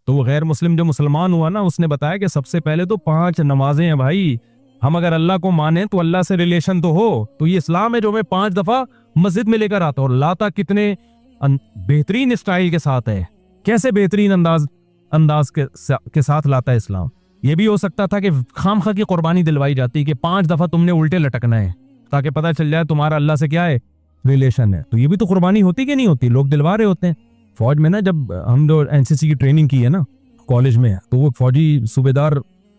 تو وہ غیر مسلم جو مسلمان ہوا نا اس نے بتایا کہ سب سے پہلے تو 5 نمازیں ہیں بھائی. ہم اگر اللہ کو مانیں تو اللہ سے ریلیشن تو ہو. تو یہ اسلام ہے جو میں 5 دفعہ مسجد میں لے کر آتا ہوں. اور لاتا کتنے بہترین اسٹائل کے ساتھ ہے. کیسے بہترین انداز کے ساتھ لاتا ہے اسلام. یہ بھی ہو سکتا تھا کہ خام خواہ کی قربانی دلوائی جاتی کہ 5 دفعہ تم نے الٹے لٹکنا ہے تاکہ پتہ چل جائے تمہارا اللہ سے کیا ہے, ریلیشن ہے. تو یہ بھی تو قربانی ہوتی کہ نہیں ہوتی, لوگ دلوا رہے ہوتے ہیں. فوج میں نا جب ہم جو NCC کی ٹریننگ کی ہے نا کالج میں, تو وہ فوجی صوبیدار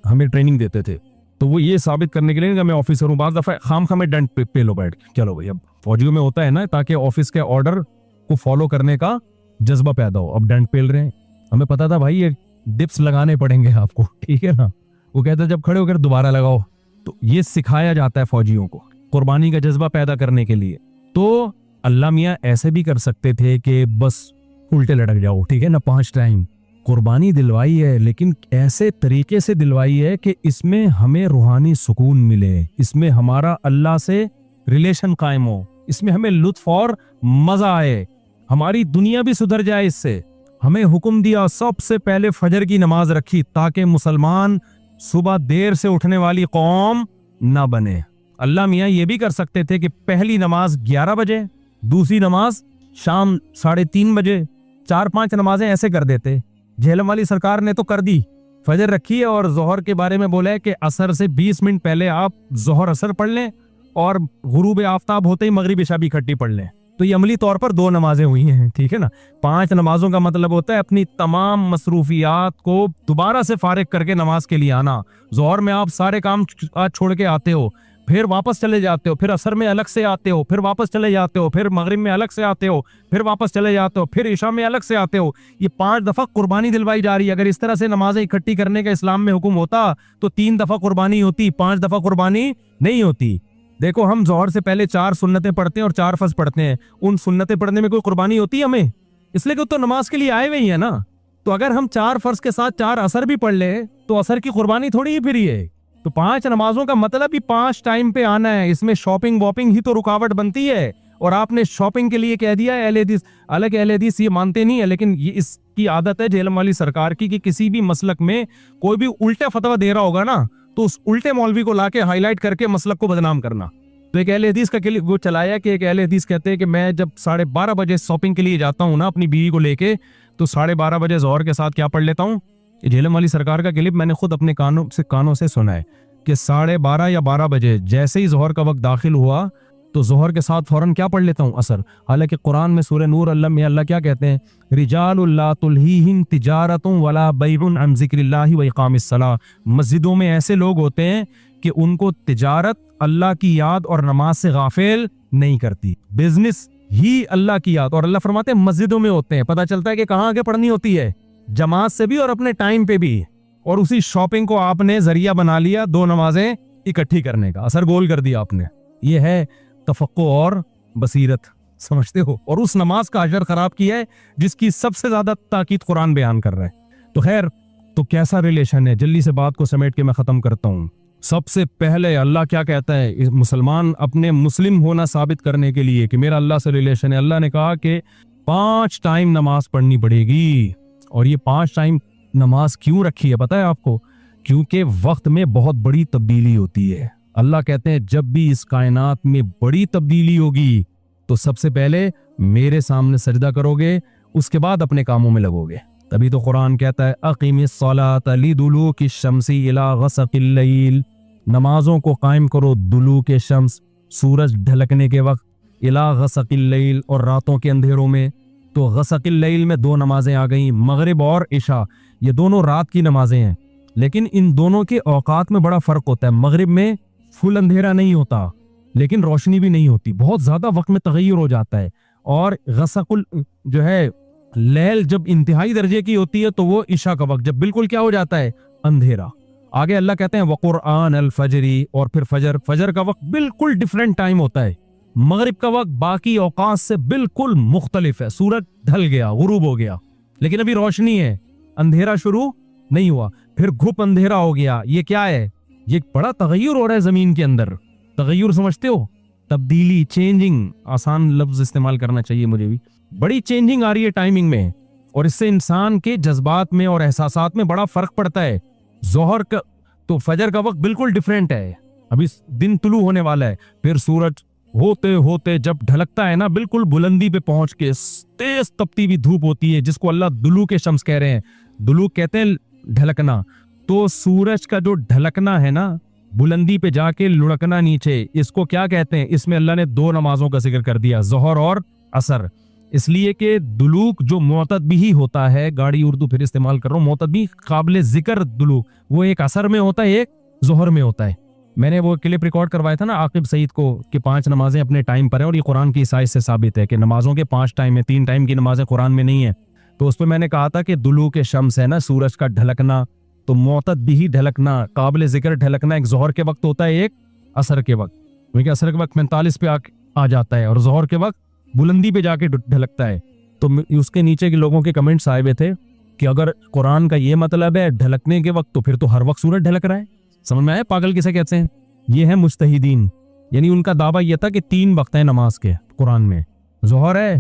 ہمیں ٹریننگ دیتے تھے. تو وہ یہ ثابت کرنے کے لیے کہ میں آفیسر ہوں, بعض دفعہ خام خواہ میں ڈنڈ پہ لو بیٹھ چلو بھائی. اب فوجیوں میں ہوتا ہے نا تاکہ آفس کے آرڈر کو فالو کرنے کا جذبہ پیدا ہو. اب ڈنڈ پیل رہے ہیں, ہمیں پتا تھا بھائی یہ ڈپس لگانے پڑیں گے آپ کو, ٹھیک ہے نا. وہ کہتا ہے جب کھڑے ہو کر دوبارہ لگاؤ. تو یہ سکھایا جاتا ہے فوجیوں کو قربانی کا جذبہ پیدا کرنے کے لیے. تو اللہ میاں ایسے بھی کر سکتے تھے کہ بس الٹے لٹک جاؤ, ٹھیک ہے نا, 5 ٹائم قربانی دلوائی ہے, لیکن ایسے طریقے سے دلوائی ہے کہ اس میں ہمیں روحانی سکون ملے, اس میں ہمارا اللہ سے ریلیشن قائم ہو, اس میں ہمیں لطف اور مزہ آئے, ہماری دنیا بھی سدھر جائے اس سے. ہمیں حکم دیا سب سے پہلے فجر کی نماز رکھی تاکہ مسلمان صبح دیر سے اٹھنے والی قوم نہ بنے. اللہ میاں یہ بھی کر سکتے تھے کہ پہلی نماز 11 بجے, دوسری نماز شام 3:30 بجے, 4-5 نمازیں ایسے کر دیتے. جہلم والی سرکار نے تو کر دی, فجر رکھی ہے اور ظہر کے بارے میں بولا ہے کہ عصر سے 20 منٹ پہلے آپ ظہر عصر پڑھ لیں اور غروب آفتاب ہوتے ہی مغرب عشاء بھی اکٹھی پڑھ لیں. تو یہ عملی طور پر 2 نمازیں ہوئی ہیں, ٹھیک ہے نا. 5 نمازوں کا مطلب ہوتا ہے اپنی تمام مصروفیات کو دوبارہ سے فارغ کر کے نماز کے لیے آنا. ظہر میں آپ سارے کام چھوڑ کے آتے ہو, پھر واپس چلے جاتے ہو, پھر عصر میں الگ سے آتے ہو, پھر واپس چلے جاتے ہو, پھر مغرب میں الگ سے آتے ہو, پھر واپس چلے جاتے ہو, پھر عشاء میں الگ سے آتے ہو. یہ 5 دفعہ قربانی دلوائی جا رہی ہے. اگر اس طرح سے نمازیں اکٹھی کرنے کا اسلام میں حکم ہوتا تو 3 دفعہ قربانی ہوتی, 5 دفعہ قربانی نہیں ہوتی. دیکھو ہم ظہر سے پہلے 4 سنتیں پڑھتے ہیں اور 4 فرض پڑھتے ہیں. ان سنتیں پڑھنے میں کوئی قربانی ہوتی ہے ہمیں؟ اس لیے کہ تو نماز کے لیے آئے ہوئے ہی ہیں نا. تو اگر ہم 4 فرض کے ساتھ 4 عصر بھی پڑھ لیں تو عصر کی قربانی تھوڑی ہی پھر ہے. تو 5 نمازوں کا مطلب ہی 5 ٹائم پہ آنا ہے. اس میں شاپنگ واپنگ ہی تو رکاوٹ بنتی ہے, اور آپ نے شاپنگ کے لیے کہہ دیا ہے. اہل حدیث الگ اہل حدیث یہ مانتے نہیں ہے, لیکن یہ اس کی عادت ہے جہلم والی سرکار کی کہ کسی بھی مسلک میں کوئی بھی الٹا فتویٰ دے رہا ہوگا نا تو اس الٹے مولوی کو لا کے ہائی لائٹ کر کے مسلک کو بدنام کرنا. تو ایک اہل حدیث کا وہ چلایا کہ ایک اہل حدیث کہتے ہیں کہ میں جب 12:30 بجے شاپنگ کے لیے جاتا ہوں نا اپنی بیوی کو لے کے, تو 12:30 بجے ظہر کے ساتھ کیا پڑھ لیتا ہوں. یہ جہلم والی سرکار کا کلپ میں نے خود اپنے کانوں سے سنا ہے کہ 12:30 یا 12 بجے جیسے ہی ظہر کا وقت داخل ہوا تو ظہر کے ساتھ فوراً کیا پڑھ لیتا ہوں, عصر. حالانکہ قرآن میں سورہ نور اللہ کیا کہتے ہیں, رجال لا تلہیہم تجارت ولا بیع عن ذکر اللہ و اقام الصلاۃ. مسجدوں میں ایسے لوگ ہوتے ہیں کہ ان کو تجارت اللہ کی یاد اور نماز سے غافل نہیں کرتی, بزنس ہی اللہ کی یاد. اور اللہ فرماتے ہیں مسجدوں میں ہوتے ہیں. پتہ چلتا ہے کہ کہاں آگے پڑھنی ہوتی ہے, جماعت سے بھی اور اپنے ٹائم پہ بھی. اور اسی شاپنگ کو آپ نے ذریعہ بنا لیا 2 نمازیں اکٹھی کرنے کا, اثر گول کر دیا آپ نے. یہ ہے تفقہ اور بصیرت, سمجھتے ہو. اور اس نماز کا اجر خراب کیا ہے جس کی سب سے زیادہ تاکید قرآن بیان کر رہا ہے. تو خیر, تو کیسا ریلیشن ہے, جلدی سے بات کو سمیٹ کے میں ختم کرتا ہوں. سب سے پہلے اللہ کیا کہتا ہے, مسلمان اپنے مسلم ہونا ثابت کرنے کے لیے کہ میرا اللہ سے ریلیشن ہے, اللہ نے کہا کہ 5 ٹائم نماز پڑھنی پڑے گی. اور یہ 5 ٹائم نماز کیوں رکھی ہے پتہ ہے آپ کو؟ کیونکہ وقت میں بہت بڑی تبدیلی ہوتی ہے. اللہ کہتے ہیں جب بھی اس کائنات میں بڑی تبدیلی ہوگی تو سب سے پہلے میرے سامنے سجدہ کرو گے, اس کے بعد اپنے کاموں میں لگو گے. تبھی تو قرآن کہتا ہے اقیم الصلاۃ لدلوک الشمس الی غسق اللیل, نمازوں کو قائم کرو دلوک شمس, سورج ڈھلکنے کے وقت, الی غسق اللیل, اور راتوں کے اندھیروں میں. تو غسق اللیل میں 2 نمازیں آ گئیں, مغرب اور عشاء. یہ دونوں رات کی نمازیں ہیں, لیکن ان دونوں کے اوقات میں بڑا فرق ہوتا ہے. مغرب میں فل اندھیرا نہیں ہوتا لیکن روشنی بھی نہیں ہوتی, بہت زیادہ وقت میں تغیر ہو جاتا ہے. اور غسق جو ہے لیل جب انتہائی درجے کی ہوتی ہے تو وہ عشاء کا وقت جب بالکل کیا ہو جاتا ہے, اندھیرا. آگے اللہ کہتے ہیں وقرآن الفجری, اور پھر فجر کا وقت بالکل ڈیفرنٹ ٹائم ہوتا ہے. مغرب کا وقت باقی اوقات سے بالکل مختلف ہے. سورج ڈھل گیا, غروب ہو گیا, لیکن ابھی روشنی ہے, اندھیرا شروع نہیں ہوا. پھر گھپ اندھیرا ہو گیا. یہ کیا ہے؟ یہ بڑا تغیر ہو رہا ہے زمین کے اندر. تغیر سمجھتے ہو, تبدیلی, چینجنگ, آسان لفظ استعمال کرنا چاہیے مجھے بھی. بڑی چینجنگ آ رہی ہے ٹائمنگ میں. اور اس سے انسان کے جذبات میں اور احساسات میں بڑا فرق پڑتا ہے. ظہر کا تو فجر کا وقت بالکل ڈیفرنٹ ہے. ابھی دن طلوع ہونے والا ہے, پھر سورج ہوتے ہوتے جب ڈھلکتا ہے نا, بالکل بلندی پہ پہنچ کے تیز تپتی ہوئی دھوپ ہوتی ہے, جس کو اللہ دلوک شمس کہہ رہے ہیں. دلوک کہتے ہیں ڈھلکنا. تو سورج کا جو ڈھلکنا ہے نا, بلندی پہ جا کے لڑکنا نیچے, اس کو کیا کہتے ہیں؟ اس میں اللہ نے 2 نمازوں کا ذکر کر دیا, ظہر اور عصر. اس لیے کہ دلوک جو معتدبی ہوتا ہے, گاڑی اردو پھر استعمال کر رہا ہوں, معتدبی قابل ذکر دلوک, وہ ایک عصر میں ہوتا ہے, ایک ظہر میں ہوتا ہے. میں نے وہ کلپ ریکارڈ کروایا تھا نا عاقب سعید کو کہ 5 نمازیں اپنے ٹائم پر ہیں, اور یہ قرآن کی عیسائی سے ثابت ہے کہ نمازوں کے 5 ٹائم ہیں, 3 ٹائم کی نمازیں قرآن میں نہیں ہیں. تو اس پہ میں نے کہا تھا کہ دلوک شمس ہے نا, سورج کا ڈھلکنا, تو معتدبی ڈھلکنا, قابل ذکر ڈھلکنا ایک ظہر کے وقت ہوتا ہے, ایک عصر کے وقت. کیونکہ عصر کے وقت 45 پہ آ جاتا ہے, اور ظہر کے وقت بلندی پہ جا کے ڈھلکتا ہے. تو اس کے نیچے کے لوگوں کے کمنٹس آئے ہوئے تھے کہ اگر قرآن کا یہ مطلب ہے ڈھلکنے کے وقت, تو پھر تو ہر وقت سورج ڈھلک رہا ہے. سمجھ میں آیا پاگل کسے کہتے ہیں؟ یہ ہے مجتہدین. یعنی ان کا دعویٰ یہ تھا کہ 3 وقت ہیں نماز کے قرآن میں, ظہر ہے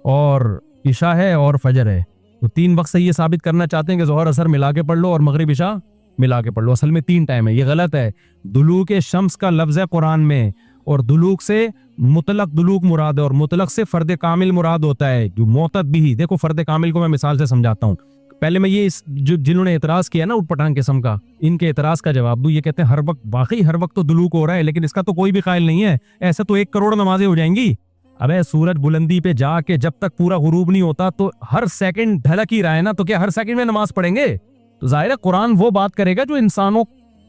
اور عشاء ہے اور فجر ہے. تو 3 وقت سے یہ ثابت کرنا چاہتے ہیں کہ ظہر عصر ملا کے پڑھ لو اور مغرب عشاء ملا کے پڑھ لو. اصل میں 3 ٹائم ہے, یہ غلط ہے. دلوک شمس کا لفظ ہے قرآن میں, اور دلوک سے مطلق دلوک مراد ہے, اور مطلق سے فرد کامل مراد ہوتا ہے. جو معتدبی, دیکھو فرد کامل کو میں مثال سے سمجھاتا ہوں. پہلے میں یہ جنہوں نے اعتراض کیا نا اٹھ پٹانگ قسم کا, ان کے اعتراض کا جواب دوں. یہ کہتے ہیں ہر وقت, باقی ہر وقت تو دلوک ہو رہا ہے, لیکن اس کا تو کوئی بھی قائل نہیں ہے. ایسا تو 1 کروڑ نمازیں ہو جائیں گی. ابے سورج بلندی پہ جا کے جب تک پورا غروب نہیں ہوتا تو ہر سیکنڈ ڈھلک ہی رہا ہے نا, تو کیا ہر سیکنڈ میں نماز پڑھیں گے؟ تو ظاہر ہے قرآن وہ بات کرے گا جو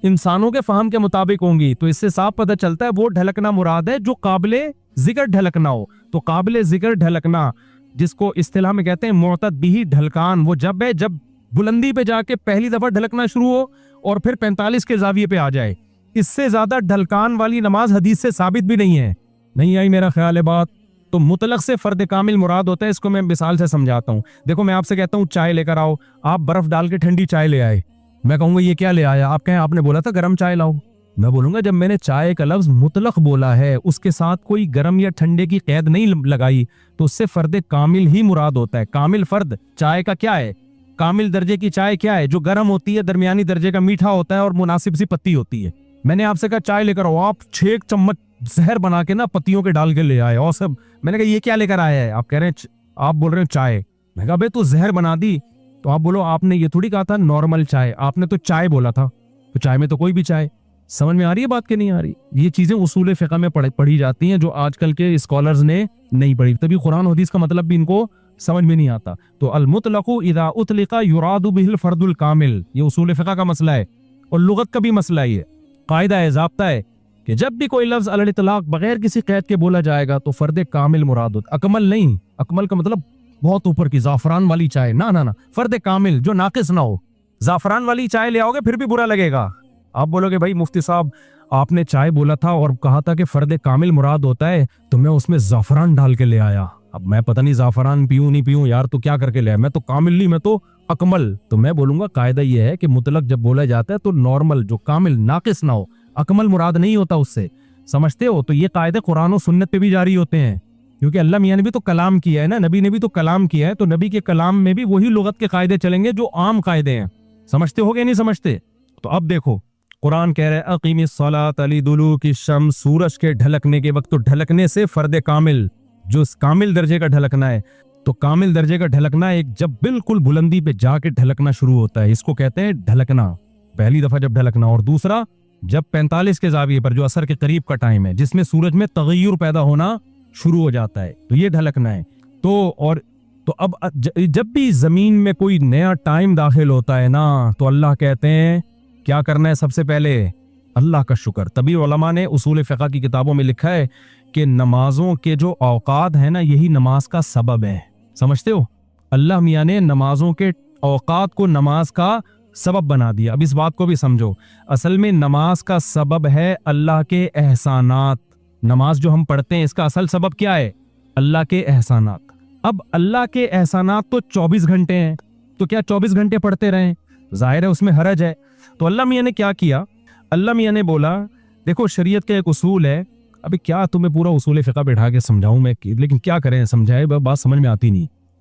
انسانوں کے فہم کے مطابق ہوں گی. تو اس سے صاف پتہ چلتا ہے وہ ڈھلکنا مراد ہے جو قابل ذکر ڈھلکنا ہو. تو قابل ذکر ڈھلکنا, جس کو اصطلاح میں کہتے ہیں معتدبی ڈھلکان, وہ جب ہے جب بلندی پہ جا کے پہلی دفعہ ڈھلکنا شروع ہو اور پھر 45 کے زاویے پہ آ جائے. اس سے زیادہ ڈھلکان والی نماز حدیث سے ثابت بھی نہیں ہے. نہیں آئی میرا خیال ہے بات؟ تو مطلق سے فرد کامل مراد ہوتا ہے. اس کو میں مثال سے سمجھاتا ہوں. دیکھو میں آپ سے کہتا ہوں چائے لے کر آؤ, آپ برف ڈال کے ٹھنڈی چائے لے آئے, میں کہوں گا یہ کیا لے آیا؟ آپ کہیں آپ نے بولا تھا گرم چائے لاؤ. میں بولوں گا جب میں نے چائے کا لفظ مطلق بولا ہے, اس کے ساتھ کوئی گرم یا ٹھنڈے کی قید نہیں لگائی, تو اس سے فرد کامل ہی مراد ہوتا ہے. کامل فرد چائے کا کیا ہے؟ کامل درجے کی چائے کیا ہے؟ جو گرم ہوتی ہے, درمیانی درجے کا میٹھا ہوتا ہے اور مناسب سی پتی ہوتی ہے. میں نے آپ سے کہا چائے لے کر آؤ, آپ 6 چمچ زہر بنا کے نا پتیوں کے ڈال کے لے آئے اور سب. میں نے کہا یہ کیا لے کر آیا ہے؟ آپ کہہ رہے ہیں, آپ بول رہے ہیں چائے. میں کہا بھائی تو زہر بنا دی. تو آپ بولو آپ نے یہ تھوڑی کہا تھا نارمل چائے, آپ نے تو چائے بولا تھا. تو چائے میں تو کوئی بھی چائے. سمجھ میں آ رہی ہے بات کہ نہیں آ رہی؟ یہ چیزیں اصول فقہ میں پڑھی جاتی ہیں جو آج کل کے اسکالرز نے نہیں پڑھی, تبھی قرآن حدیث کا مطلب بھی ان کو سمجھ میں نہیں آتا. تو المطلق اذا اطلق یراد به الفرد الکامل, یہ اصول فقہ کا مسئلہ ہے اور لغت کا بھی مسئلہ ہی ہے. قاعدہ ہے, ضابطہ ہے کہ جب بھی کوئی لفظ علی الاطلاق بغیر کسی قید کے بولا جائے گا تو فرد کامل مراد ہوتا. اکمل نہیں, اکمل کا مطلب بہت اوپر کی زعفران والی چائے, نہ فرد کامل جو ناقص نہ ہو. زعفران والی چائے لے آؤ گے پھر بھی برا لگے گا. آپ بولو گے بھائی مفتی صاحب آپ نے چائے بولا تھا اور کہا تھا کہ فرد کامل مراد ہوتا ہے, تو میں اس میں زعفران ڈال کے لے آیا. اب میں پتہ نہیں زعفران پیوں نہیں پیوں یار, تو کیا کر کے لے آیا؟ میں تو کامل نہیں, میں تو اکمل. تو میں بولوں گا قاعدہ یہ ہے کہ مطلق جب بولا جاتا ہے تو نارمل جو کامل ناقص نہ ہو, اکمل مراد نہیں ہوتا اس سے. سمجھتے ہو؟ تو یہ قاعدے قرآن و سنت پہ بھی جاری ہوتے ہیں, کیونکہ اللہ میاں نے بھی تو کلام کیا ہے نا, نبی نے بھی تو کلام کیا ہے, تو نبی کے کلام میں بھی وہی لغت کے قاعدے چلیں گے جو عام قاعدے ہیں. سمجھتے ہو گے نہیں سمجھتے؟ تو اب دیکھو قرآن کہہ رہے اقیم الصلاۃ لدلوک الشمس, سورج کے ڈھلکنے کے وقت. تو ڈھلکنے سے فرد کامل جو کامل درجے کا ڈھلکنا ہے, تو کامل درجے کا ڈھلکنا ایک جب بالکل بلندی پہ جا کے ڈھلکنا شروع ہوتا ہے, اس کو کہتے ہیں ڈھلکنا, پہلی دفعہ جب ڈھلکنا. اور دوسرا جب 45 کے زاویے پر جو عصر کے قریب کا ٹائم ہے, جس میں سورج میں تغیر پیدا ہونا شروع ہو جاتا ہے, تو یہ ڈھلکنا ہے. تو اب جب بھی زمین میں کوئی نیا ٹائم داخل ہوتا ہے نا, تو اللہ کہتے ہیں کیا کرنا ہے سب سے پہلے؟ اللہ کا شکر. تبھی علماء نے اصول فقہ کی کتابوں میں لکھا ہے کہ نمازوں کے جو اوقات ہیں نا, یہی نماز کا سبب ہے. سمجھتے ہو؟ اللہ میاں نے نمازوں کے اوقات کو نماز کا سبب بنا دیا. اب اس بات کو بھی سمجھو, اصل میں نماز کا سبب ہے اللہ کے احسانات. نماز جو ہم پڑھتے ہیں اس کا اصل سبب کیا ہے؟ اللہ کے احسانات. اب اللہ کے احسانات تو 24 گھنٹے ہیں, تو کیا 24 گھنٹے پڑھتے رہیں؟ ظاہر ہے اس میں حرج ہے. تو اللہ میاں نے کیا کیا؟ اللہ میاں نے بولا دیکھو شریعت کا ایک اصول ہے. ابھی کیا تمہیں پورا اصول فقہ بیٹھا کے سمجھاؤں میں, لیکن کیا کریں, سمجھائے بات سمجھ میں آتی نہیں.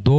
2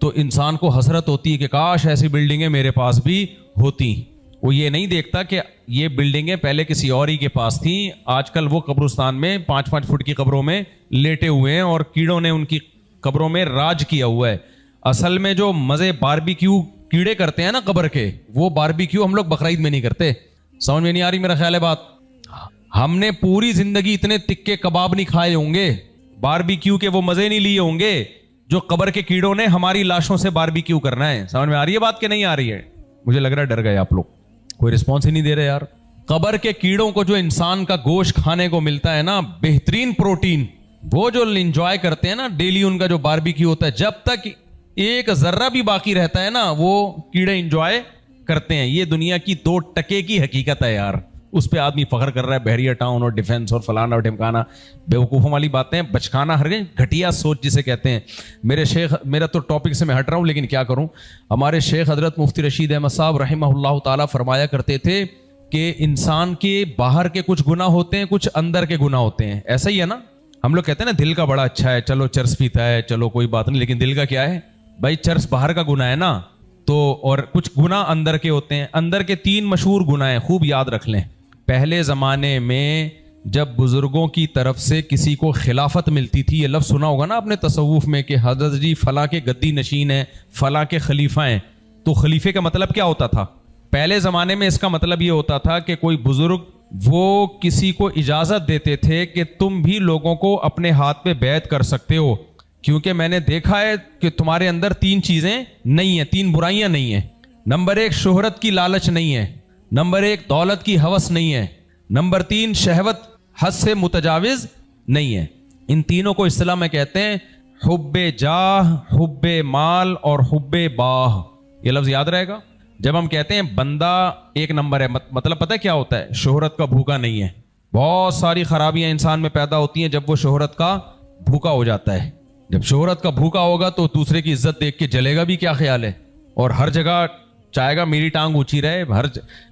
تو انسان کو حسرت ہوتی ہے کہ کاش ایسی بلڈنگیں میرے پاس بھی ہوتی. وہ یہ نہیں دیکھتا کہ یہ بلڈنگیں پہلے کسی اور ہی کے پاس تھیں, آج کل وہ قبرستان میں 5-5 فٹ کی قبروں میں لیٹے ہوئے ہیں اور کیڑوں نے ان کی قبروں میں راج کیا ہوا ہے. اصل میں جو مزے باربیکیو کیڑے کرتے ہیں نا قبر کے, وہ باربیکیو ہم لوگ بقرعید میں نہیں کرتے. سمجھ میں نہیں آ رہی میرا خیال ہے بات؟ ہم نے پوری زندگی اتنے تکے کباب نہیں کھائے ہوں گے, باربیکیو کے وہ مزے نہیں لیے ہوں گے جو قبر کے کیڑوں نے ہماری لاشوں سے باربیکیو کرنا ہے. سمجھ میں آ رہی ہے بات کہ نہیں آ رہی ہے؟ مجھے لگ رہا ہے ڈر گئے آپ لوگ, کوئی رسپانس ہی نہیں دے رہے یار. قبر کے کیڑوں کو جو انسان کا گوشت کھانے کو ملتا ہے نا, بہترین پروٹین, وہ جو انجوائے کرتے ہیں نا ڈیلی, ان کا جو باربیکیو ہوتا ہے, جب تک ایک ذرہ بھی باقی رہتا ہے نا وہ کیڑے انجوائے کرتے ہیں. یہ دنیا کی 2 ٹکے کی حقیقت ہے یار, اس پہ آدمی فخر کر رہا ہے بحریہ ٹاؤن اور ڈیفنس اور فلانا اور ڈھمکانا, بیوقوفوں والی باتیں, بچکانا, ہر گھٹیا سوچ جسے کہتے ہیں. میرے شیخ, میرا تو ٹاپک سے میں ہٹ رہا ہوں لیکن کیا کروں, ہمارے شیخ حضرت مفتی رشید احمد صاحب رحمہ اللہ تعالیٰ فرمایا کرتے تھے کہ انسان کے باہر کے کچھ گناہ ہوتے ہیں, کچھ اندر کے گناہ ہوتے ہیں. ایسا ہی ہے نا, ہم لوگ کہتے ہیں نا دل کا بڑا اچھا ہے, چلو چرس پیتا ہے, چلو کوئی بات نہیں, لیکن دل کا کیا ہے بھائی؟ چرس باہر کا گناہ ہے نا, تو اور کچھ گناہ اندر کے ہوتے ہیں. اندر کے 3 مشہور گناہ ہیں, خوب یاد رکھ لیں. پہلے زمانے میں جب بزرگوں کی طرف سے کسی کو خلافت ملتی تھی, یہ لفظ سنا ہوگا نا آپ نے تصوف میں کہ حضرت جی فلاں کے گدی نشین ہیں, فلاں کے خلیفہ ہیں, تو خلیفے کا مطلب کیا ہوتا تھا پہلے زمانے میں؟ اس کا مطلب یہ ہوتا تھا کہ کوئی بزرگ وہ کسی کو اجازت دیتے تھے کہ تم بھی لوگوں کو اپنے ہاتھ پہ بیعت کر سکتے ہو, کیونکہ میں نے دیکھا ہے کہ تمہارے اندر 3 چیزیں نہیں ہیں, 3 برائیاں نہیں ہیں. نمبر 1 شہرت کی لالچ نہیں ہے, نمبر 1 دولت کی ہوس نہیں ہے, نمبر 3 شہوت حد سے متجاوز نہیں ہے. ان تینوں کو اصطلاح میں کہتے ہیں حب جاہ, حب مال اور حب باہ. یہ لفظ یاد رہے گا. جب ہم کہتے ہیں بندہ 1 نمبر ہے, مطلب پتہ ہے کیا ہوتا ہے؟ شہرت کا بھوکا نہیں ہے. بہت ساری خرابیاں انسان میں پیدا ہوتی ہیں جب وہ شہرت کا بھوکا ہو جاتا ہے. جب شہرت کا بھوکا ہوگا تو دوسرے کی عزت دیکھ کے جلے گا بھی, کیا خیال ہے, اور ہر جگہ چاہے گا میری ٹانگ اونچی رہے, ہر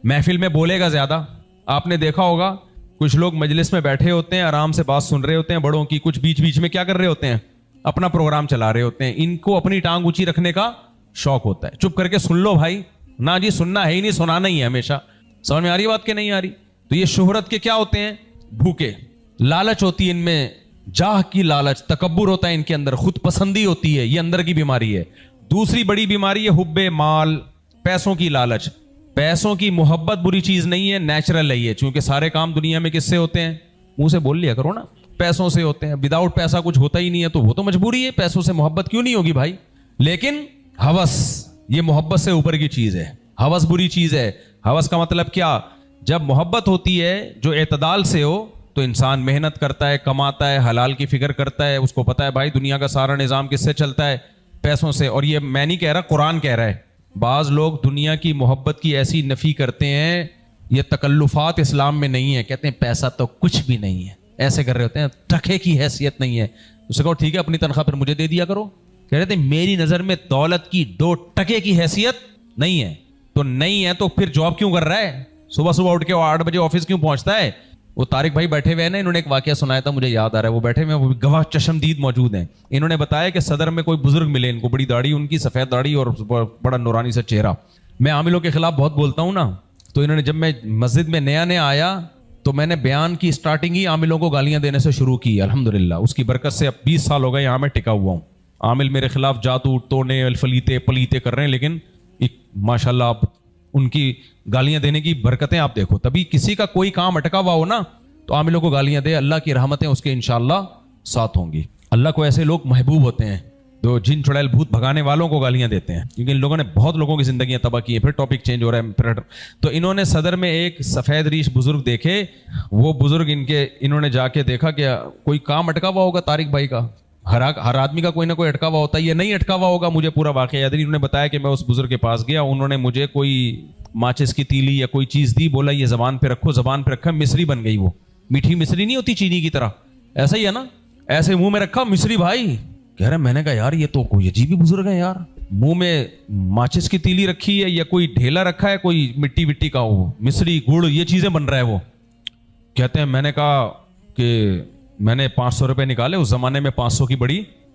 محفل میں بولے گا زیادہ. آپ نے دیکھا ہوگا کچھ لوگ مجلس میں بیٹھے ہوتے ہیں, آرام سے بات سن رہے ہوتے ہیں بڑوں کی, کچھ بیچ بیچ میں کیا کر رہے ہوتے ہیں, اپنا پروگرام چلا رہے ہوتے ہیں. ان کو اپنی ٹانگ اونچی رکھنے کا شوق ہوتا ہے. چپ کر کے سن لو بھائی, نہ جی سننا ہے ہی نہیں, سنانا ہی ہے ہمیشہ. سمجھ میں آ رہی بات کہ نہیں آ رہی؟ تو یہ شہرت کے کیا ہوتے ہیں؟ بھوکے. لالچ ہوتی ہے ان میں, جاہ کی لالچ, تکبر ہوتا ہے ان کے اندر, خود پسندی ہوتی ہے, یہ اندر کی بیماری ہے. دوسری بڑی بیماری ہے حب مال, پیسوں کی لالچ. پیسوں کی محبت بری چیز نہیں ہے, نیچرل ہے یہ, چونکہ سارے کام دنیا میں کس سے ہوتے ہیں؟ منہ سے بول لیا کرو نا, پیسوں سے ہوتے ہیں. وداؤٹ پیسہ کچھ ہوتا ہی نہیں ہے, تو وہ تو مجبوری ہے, پیسوں سے محبت کیوں نہیں ہوگی بھائی؟ لیکن ہوس, یہ محبت سے اوپر کی چیز ہے. ہوس بری چیز ہے. ہوس کا مطلب کیا؟ جب محبت ہوتی ہے جو اعتدال سے ہو تو انسان محنت کرتا ہے, کماتا ہے, حلال کی فکر کرتا ہے, اس کو پتا ہے بھائی دنیا کا سارا نظام کس سے چلتا ہے؟ پیسوں سے. اور یہ میں نہیں کہہ رہا, قرآن کہہ رہا ہے. بعض لوگ دنیا کی محبت کی ایسی نفی کرتے ہیں, یہ تکلفات اسلام میں نہیں ہے, کہتے ہیں پیسہ تو کچھ بھی نہیں ہے, ایسے کر رہے ہوتے ہیں, ٹکے کی حیثیت نہیں ہے. اسے کہو ٹھیک ہے اپنی تنخواہ پھر مجھے دے دیا کرو. کہہ رہے تھے میری نظر میں دولت کی 2 ٹکے کی حیثیت نہیں ہے. تو نہیں ہے تو پھر جاب کیوں کر رہا ہے؟ صبح صبح اٹھ کے 8 بجے آفس کیوں پہنچتا ہے؟ وہ طارق بھائی بیٹھے ہوئے ہیں نا, انہوں نے ایک واقعہ سنایا تھا, مجھے یاد آ رہا ہے. وہ بیٹھے ہوئے, وہ گواہ چشمدید موجود ہیں. انہوں نے بتایا کہ صدر میں کوئی بزرگ ملے ان کو, بڑی داڑھی ان کی, سفید داڑھی اور بڑا نورانی سا چہرہ. میں عاملوں کے خلاف بہت بولتا ہوں نا, تو انہوں نے, جب میں مسجد میں نیا آیا تو میں نے بیان کی سٹارٹنگ ہی عاملوں کو گالیاں دینے سے شروع کی. الحمدللہ اس کی برکت سے اب 20 سال ہو گئے یہاں میں ٹکا ہوا ہوں. عامل میرے خلاف جادو ٹونے الفلیتے پلیتے کر رہے ہیں, لیکن ماشاءاللہ آپ ان کی گالیاں دینے کی برکتیں آپ دیکھو. تبھی کسی کا کوئی کام اٹکا ہوا ہو نا تو عاملوں کو گالیاں دے, اللہ کی رحمتیں اس کے انشاءاللہ ساتھ ہوں گی. اللہ کو ایسے لوگ محبوب ہوتے ہیں جو جن چڑیل بھوت بھگانے والوں کو گالیاں دیتے ہیں, کیونکہ ان لوگوں نے بہت لوگوں کی زندگیاں تباہ کی ہیں. پھر ٹاپک چینج ہو رہا ہے. تو انہوں نے صدر میں ایک سفید ریش بزرگ دیکھے. وہ بزرگ انہوں نے جا کے دیکھا کہ کوئی کام اٹکا ہوا ہوگا طارق بھائی کا, ہر آدمی کا کوئی نہ کوئی اٹکا ہوا ہوتا ہے, یہ نہیں اٹکا ہوا ہوگا. مجھے پورا واقعہ یاد ہے. انہوں نے بتایا کہ میں اس بزرگ کے پاس گیا, انہوں نے مجھے کوئی ماچس کی تیلی یا کوئی چیز دی, بولا یہ زبان پہ رکھو. زبان پہ رکھا, مصری بن گئی. وہ میٹھی مصری نہیں ہوتی چینی کی طرح, ایسا ہی ہے نا, ایسے منہ میں رکھا مصری. بھائی کہہ رہا, میں نے کہا یار یہ تو کوئی عجیب ہی بزرگ ہے یار, منہ میں ماچس کی تیلی رکھی ہے یا کوئی ڈھیلا رکھا ہے, کوئی مٹی وٹی کا, وہ مصری گڑ یہ چیزیں بن رہا ہے. وہ کہتے ہیں میں نے کہا کہ میں نے 500 روپے نکالے. اس زمانے میں 500 کی بڑی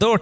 2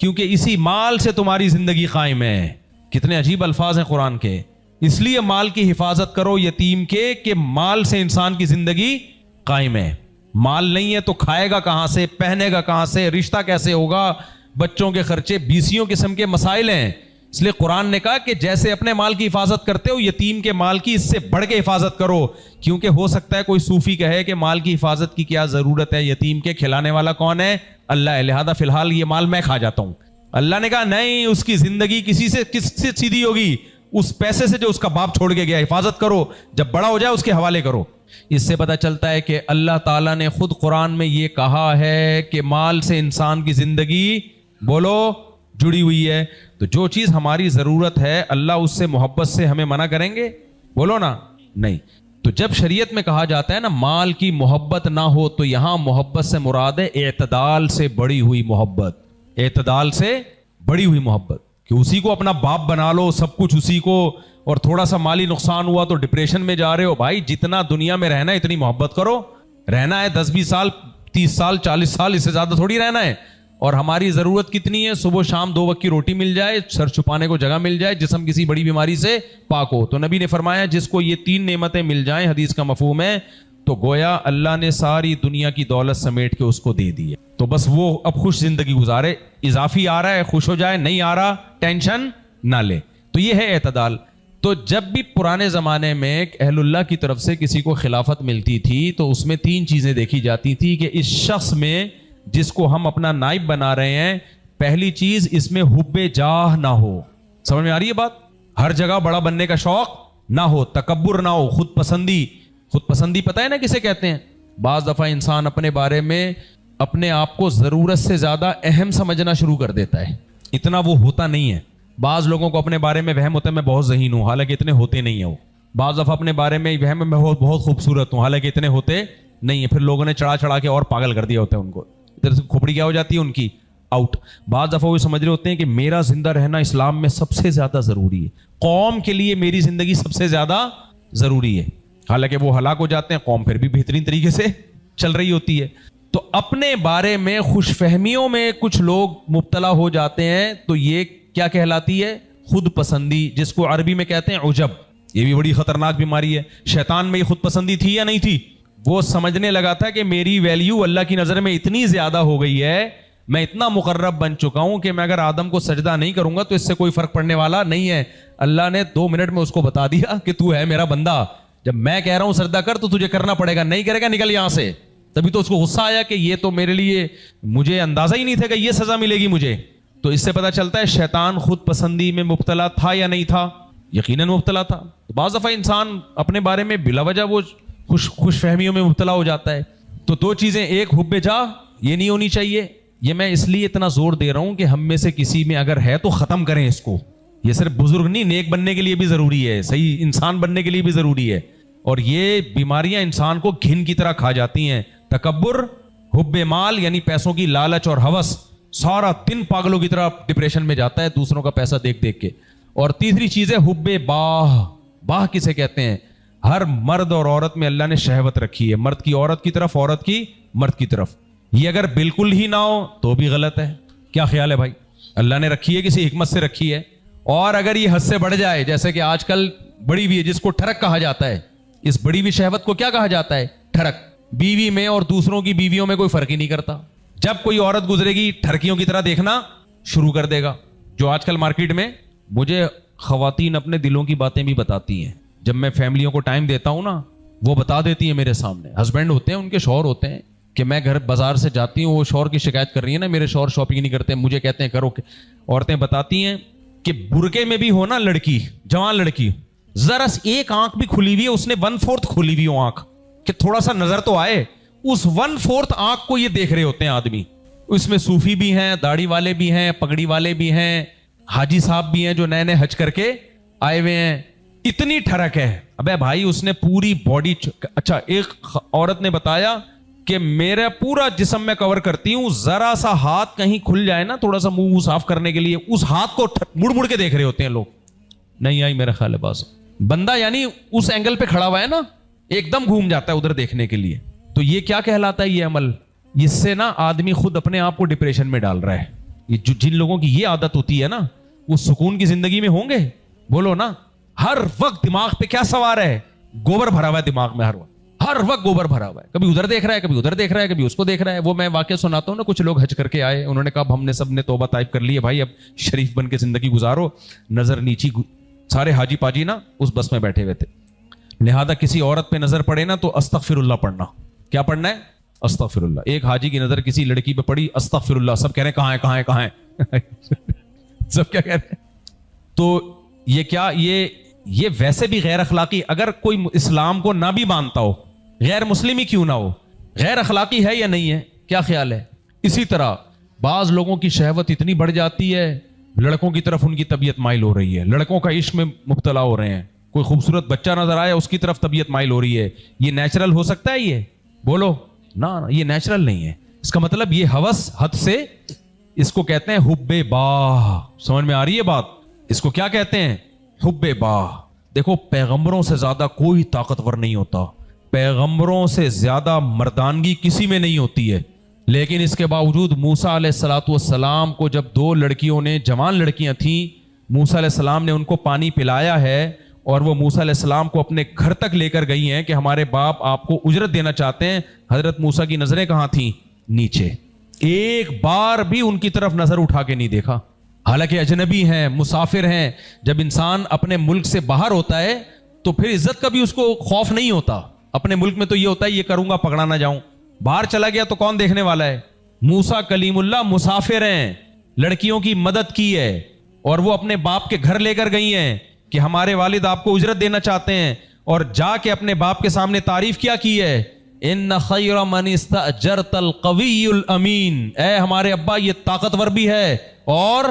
کیونکہ اسی مال سے تمہاری زندگی قائم ہے. کتنے عجیب الفاظ ہیں قرآن کے. اس لیے مال کی حفاظت کرو یتیم کے کہ مال سے انسان کی زندگی قائم ہے. مال نہیں ہے تو کھائے گا کہاں سے, پہنے گا کہاں سے, رشتہ کیسے ہوگا, بچوں کے خرچے, بیسیوں قسم کے مسائل ہیں. اس لیے قرآن نے کہا کہ جیسے اپنے مال کی حفاظت کرتے ہو یتیم کے مال کی اس سے بڑھ کے حفاظت کرو. کیونکہ ہو سکتا ہے کوئی صوفی کہے کہ مال کی حفاظت کی کیا ضرورت ہے, یتیم کے کھلانے والا کون ہے؟ اللہ ہے, لہذا فی الحال یہ مال میں کھا جاتا ہوں. اللہ نے کہا نہیں, اس کی زندگی کس سے سیدھی ہوگی؟ اس پیسے سے جو اس کا باپ چھوڑ کے گیا. حفاظت کرو, جب بڑا ہو جائے اس کے حوالے کرو. اس سے پتہ چلتا ہے کہ اللہ تعالیٰ نے خود قرآن میں یہ کہا ہے کہ مال سے انسان کی زندگی بولو جڑی ہوئی ہے. تو جو چیز ہماری ضرورت ہے اللہ اس سے محبت سے ہمیں منع کریں گے؟ بولو نا, نہیں. تو جب شریعت میں کہا جاتا ہے نا مال کی محبت نہ ہو, تو یہاں محبت سے مراد ہے اعتدال سے بڑی ہوئی محبت. اعتدال سے بڑی ہوئی محبت, کہ اسی کو اپنا باپ بنا لو, سب کچھ اسی کو, اور تھوڑا سا مالی نقصان ہوا تو ڈپریشن میں جا رہے ہو. بھائی جتنا دنیا میں رہنا ہے اتنی محبت کرو. رہنا ہے 10-20 سال, 30 سال, 40 سال, اس سے زیادہ تھوڑی رہنا ہے. اور ہماری ضرورت کتنی ہے؟ صبح شام 2 وقت کی روٹی مل جائے, سر چھپانے کو جگہ مل جائے, جسم کسی بڑی بیماری سے پاک ہو. تو نبی نے فرمایا جس کو یہ 3 نعمتیں مل جائیں, حدیث کا مفہوم ہے, تو گویا اللہ نے ساری دنیا کی دولت سمیٹ کے اس کو دے دی ہے. تو بس وہ اب خوش زندگی گزارے. اضافی آ رہا ہے خوش ہو جائے, نہیں آ رہا ٹینشن نہ لے. تو یہ ہے اعتدال. تو جب بھی پرانے زمانے میں اہل اللہ کی طرف سے کسی کو خلافت ملتی تھی تو اس میں 3 چیزیں دیکھی جاتی تھی کہ اس شخص میں جس کو ہم اپنا نائب بنا رہے ہیں, پہلی چیز اس میں حب جاہ نہ ہو. سمجھ میں آ رہی ہے بات؟ ہر جگہ بڑا بننے کا شوق نہ ہو, تکبر نہ ہو, خود پسندی. خود پسندی پتہ ہے نا کسے کہتے ہیں؟ بعض دفعہ انسان اپنے بارے میں اپنے آپ کو ضرورت سے زیادہ اہم سمجھنا شروع کر دیتا ہے. اتنا وہ ہوتا نہیں ہے. بعض لوگوں کو اپنے بارے میں وہم ہوتا ہے میں بہت ذہین ہوں, حالانکہ اتنے ہوتے نہیں ہیں. وہ بعض دفعہ اپنے بارے میں وہم میں بہت خوبصورت ہوں, حالانکہ اتنے ہوتے نہیں ہیں. پھر لوگوں نے چڑھا کے اور پاگل کر دیا ہوتا ہے ان کو. ادھر سے کھوپڑی کیا ہو جاتی ہے ان کی, آؤٹ. بعض دفعہ وہ سمجھ رہے ہوتے ہیں کہ میرا زندہ رہنا اسلام میں سب سے زیادہ ضروری ہے, قوم کے لیے میری زندگی سب سے زیادہ ضروری ہے. حالانکہ وہ ہلاک ہو جاتے ہیں, قوم پھر بھی بہترین طریقے سے چل رہی ہوتی ہے. تو اپنے بارے میں خوش فہمیوں میں کچھ لوگ مبتلا ہو جاتے ہیں, تو یہ کیا کہلاتی ہے؟ خود پسندی, جس کو عربی میں کہتے ہیں عجب. یہ بھی بڑی خطرناک بیماری ہے. شیطان میں یہ خود پسندی تھی یا نہیں تھی؟ وہ سمجھنے لگا تھا کہ میری ویلیو اللہ کی نظر میں اتنی زیادہ ہو گئی ہے, میں اتنا مقرب بن چکا ہوں کہ میں اگر آدم کو سجدہ نہیں کروں گا تو اس سے کوئی فرق پڑنے والا نہیں ہے. اللہ نے 2 منٹ میں اس کو بتا دیا کہ تو ہے میرا بندہ, جب میں کہہ رہا ہوں سجدہ کر تو تجھے کرنا پڑے گا, نہیں کرے گا نکل یہاں سے. تبھی تو اس کو غصہ آیا کہ یہ تو میرے لیے, مجھے اندازہ ہی نہیں تھا کہ یہ سزا ملے گی مجھے. تو اس سے پتہ چلتا ہے شیطان خود پسندی میں مبتلا تھا یا نہیں تھا؟ یقیناً مبتلا تھا. بعض دفعہ انسان اپنے بارے میں بلا وجہ وہ خوش فہمیوں میں مبتلا ہو جاتا ہے. تو 2 چیزیں, ایک حب جاہ, یہ نہیں ہونی چاہیے. یہ میں اس لیے اتنا زور دے رہا ہوں کہ ہم میں سے کسی میں اگر ہے تو ختم کریں اس کو. یہ صرف بزرگ نہیں, نیک بننے کے لیے بھی ضروری ہے, صحیح انسان بننے کے لیے بھی ضروری ہے. اور یہ بیماریاں انسان کو گھن کی طرح کھا جاتی ہیں. تکبر, حب مال یعنی پیسوں کی لالچ اور ہوس, سارا دن پاگلوں کی طرح ڈپریشن میں جاتا ہے دوسروں کا پیسہ دیکھ دیکھ کے. اور تیسری چیز ہے حب باہ. باہ کسے کہتے ہیں؟ ہر مرد اور عورت میں اللہ نے شہوت رکھی ہے, مرد کی عورت کی طرف, عورت کی مرد کی طرف. یہ اگر بالکل ہی نہ ہو تو بھی غلط ہے. کیا خیال ہے بھائی؟ اللہ نے رکھی ہے, کسی حکمت سے رکھی ہے. اور اگر یہ حد سے بڑھ جائے, جیسے کہ آج کل بڑی ہوئی ہے جس کو ٹھڑک کہا جاتا ہے, اس بڑی ہوئی شہوت کو کیا کہا جاتا ہے؟ ٹھڑک. بیوی میں اور دوسروں کی بیویوں میں کوئی فرق ہی نہیں کرتا. جب کوئی عورت گزرے گی ٹھڑکیوں کی طرح دیکھنا شروع کر دے گا. جو آج کل مارکیٹ میں, مجھے خواتین اپنے دلوں کی باتیں بھی بتاتی ہیں. جب میں فیملیوں کو ٹائم دیتا ہوں نا, وہ بتا دیتی ہیں میرے سامنے. ہسبینڈ ہوتے ہیں, ان کے شوہر ہوتے ہیں, کہ میں گھر بازار سے جاتی ہوں, وہ شوہر کی شکایت کر رہی ہے نا میرے شوہر شاپنگ نہیں کرتے, مجھے کہتے ہیں کرو. عورتیں بتاتی ہیں کہ برقعے میں بھی ہو نا لڑکی, جوان لڑکی, ذرا ایک آنکھ بھی کھلی ہوئی ہے, اس نے 1/4 کھلی ہوئی ہو آنکھ, کہ تھوڑا سا نظر تو آئے, اس 1/4 آنکھ کو یہ دیکھ رہے ہوتے ہیں آدمی. اس میں صوفی بھی ہیں, داڑھی والے بھی ہیں, پگڑی والے بھی ہیں, حاجی صاحب بھی ہیں جو نئے نئے حج کر کے آئے ہوئے ہیں. اتنی ٹھڑک ہے. ابے بھائی اس نے پوری باڈی, اچھا ایک عورت نے بتایا کہ میرا پورا جسم میں کور کرتی ہوں, ذرا سا ہاتھ کہیں کھل جائے نا تھوڑا سا منہ صاف کرنے کے لیے, اس ہاتھ کو مڑ مڑ کے دیکھ رہے ہوتے ہیں لوگ. نہیں آئی میرا خیال ہے باز بندہ, یعنی اس اینگل پہ کھڑا ہوا ہے نا, ایک دم گھوم جاتا ہے ادھر دیکھنے کے لیے. تو یہ کیا کہلاتا ہے یہ عمل؟ اس سے نا آدمی خود اپنے آپ کو ڈپریشن میں ڈال رہا ہے. یہ جو جن لوگوں کی یہ عادت ہوتی ہے نا وہ سکون کی زندگی میں ہوں گے؟ بولو نا. ہر وقت دماغ پہ کیا سوار ہے؟ گوبر بھرا ہوا ہے دماغ میں. ہر وقت گوبر بھرا ہوا ہے. کبھی ادھر دیکھ رہا ہے, کبھی ادھر دیکھ رہا ہے, کبھی اس کو دیکھ رہا ہے. وہ میں واقعہ سناتا ہوں نا, کچھ لوگ حج کر کے آئے, انہوں نے کہا ہم نے سب نے توبہ طائب کر لی ہے بھائی, اب شریف بن کے زندگی گزارو. نظر نیچی, سارے حاجی پاجی نا اس بس میں بیٹھے ہوئے تھے. لہذا کسی عورت پہ نظر پڑے نا تو استغفر اللہ پڑھنا. کیا پڑھنا ہے؟ استغفر اللہ. ایک حاجی کی نظر کسی لڑکی پہ پڑی, استغفر اللہ. سب کہہ رہے ہیں کہاں ہے, کہاں ہے, کہاں ہے. سب کیا کہہ رہے ہیں؟ تو یہ کیا, یہ ویسے بھی غیر اخلاقی. اگر کوئی اسلام کو نہ بھی مانتا ہو, غیر مسلم ہی کیوں نہ ہو, غیر اخلاقی ہے یا نہیں ہے؟ کیا خیال ہے؟ اسی طرح بعض لوگوں کی شہوت اتنی بڑھ جاتی ہے, لڑکوں کی طرف ان کی طبیعت مائل ہو رہی ہے, لڑکوں کا عشق میں مبتلا ہو رہے ہیں, کوئی خوبصورت بچہ نظر آیا اس کی طرف طبیعت مائل ہو رہی ہے. یہ نیچرل ہو سکتا ہے؟ یہ بولو نا, یہ نیچرل نہیں ہے. اس کا مطلب یہ ہوس حد سے, اس کو کہتے ہیں حب باہ. سمجھ میں آ رہی ہے بات؟ اس کو کیا کہتے ہیں؟ حب باہ. دیکھو پیغمبروں سے زیادہ کوئی طاقتور نہیں ہوتا, پیغمبروں سے زیادہ مردانگی کسی میں نہیں ہوتی ہے. لیکن اس کے باوجود موسیٰ علیہ الصلوۃ والسلام کو جب دو لڑکیوں نے, جوان لڑکیاں تھیں, موسیٰ علیہ السلام نے ان کو پانی پلایا ہے اور وہ موسیٰ علیہ السلام کو اپنے گھر تک لے کر گئی ہیں کہ ہمارے باپ آپ کو اجرت دینا چاہتے ہیں. حضرت موسیٰ کی نظریں کہاں تھیں؟ نیچے. ایک بار بھی ان کی طرف نظر اٹھا کے نہیں دیکھا. حالانکہ اجنبی ہیں, مسافر ہیں. جب انسان اپنے ملک سے باہر ہوتا ہے تو پھر عزت کا بھی اس کو خوف نہیں ہوتا. اپنے ملک میں تو یہ ہوتا ہے یہ کروں گا پکڑا نہ جاؤں. باہر چلا گیا تو کون دیکھنے والا ہے؟ موسیٰ کلیم اللہ مسافر ہیں, لڑکیوں کی مدد کی ہے اور وہ اپنے باپ کے گھر لے کر گئی ہیں کہ ہمارے والد آپ کو اجرت دینا چاہتے ہیں, اور جا کے اپنے باپ کے سامنے تعریف کیا کی ہے, ان خیر من استاجرت القوی الامین. اے ہمارے ابا یہ طاقتور بھی ہے اور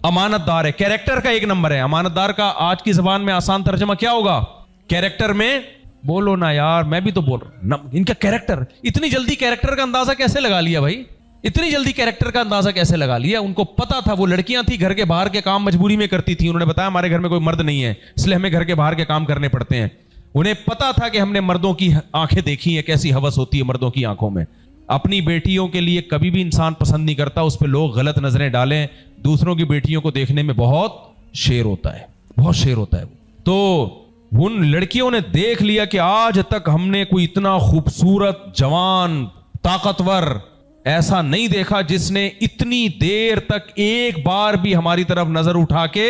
امانت دار ہے. کیریکٹر کا ایک نمبر ہے. امانت دار کا آج کی زبان میں آسان ترجمہ کیا ہوگا؟ کیریکٹر میں. بولو نا یار, میں بھی تو بول رہا ہوں. ان کا کیریکٹر, اتنی جلدی کیریکٹر کا اندازہ کیسے لگا لیا بھائی؟ اتنی جلدی کیریکٹر کا اندازہ کیسے لگا لیا؟ ان کو پتا تھا, وہ لڑکیاں تھیں گھر کے باہر کے کام مجبوری میں کرتی تھیں. انہوں نے بتایا ہمارے گھر میں کوئی مرد نہیں ہے اس لیے ہمیں گھر کے باہر کے کام کرنے پڑتے ہیں. انہیں پتا تھا کہ ہم نے مردوں کی آنکھیں دیکھی ہیں, کیسی ہوس ہوتی ہے مردوں کی آنکھوں میں. اپنی بیٹیوں کے لیے کبھی بھی انسان پسند نہیں کرتا اس پہ لوگ غلط نظریں ڈالیں. دوسروں کی بیٹیوں کو دیکھنے میں بہت شیر ہوتا ہے, بہت شیر ہوتا ہے. تو ان لڑکیوں نے دیکھ لیا کہ آج تک ہم نے کوئی اتنا خوبصورت, جوان, طاقتور ایسا نہیں دیکھا جس نے اتنی دیر تک ایک بار بھی ہماری طرف نظر اٹھا کے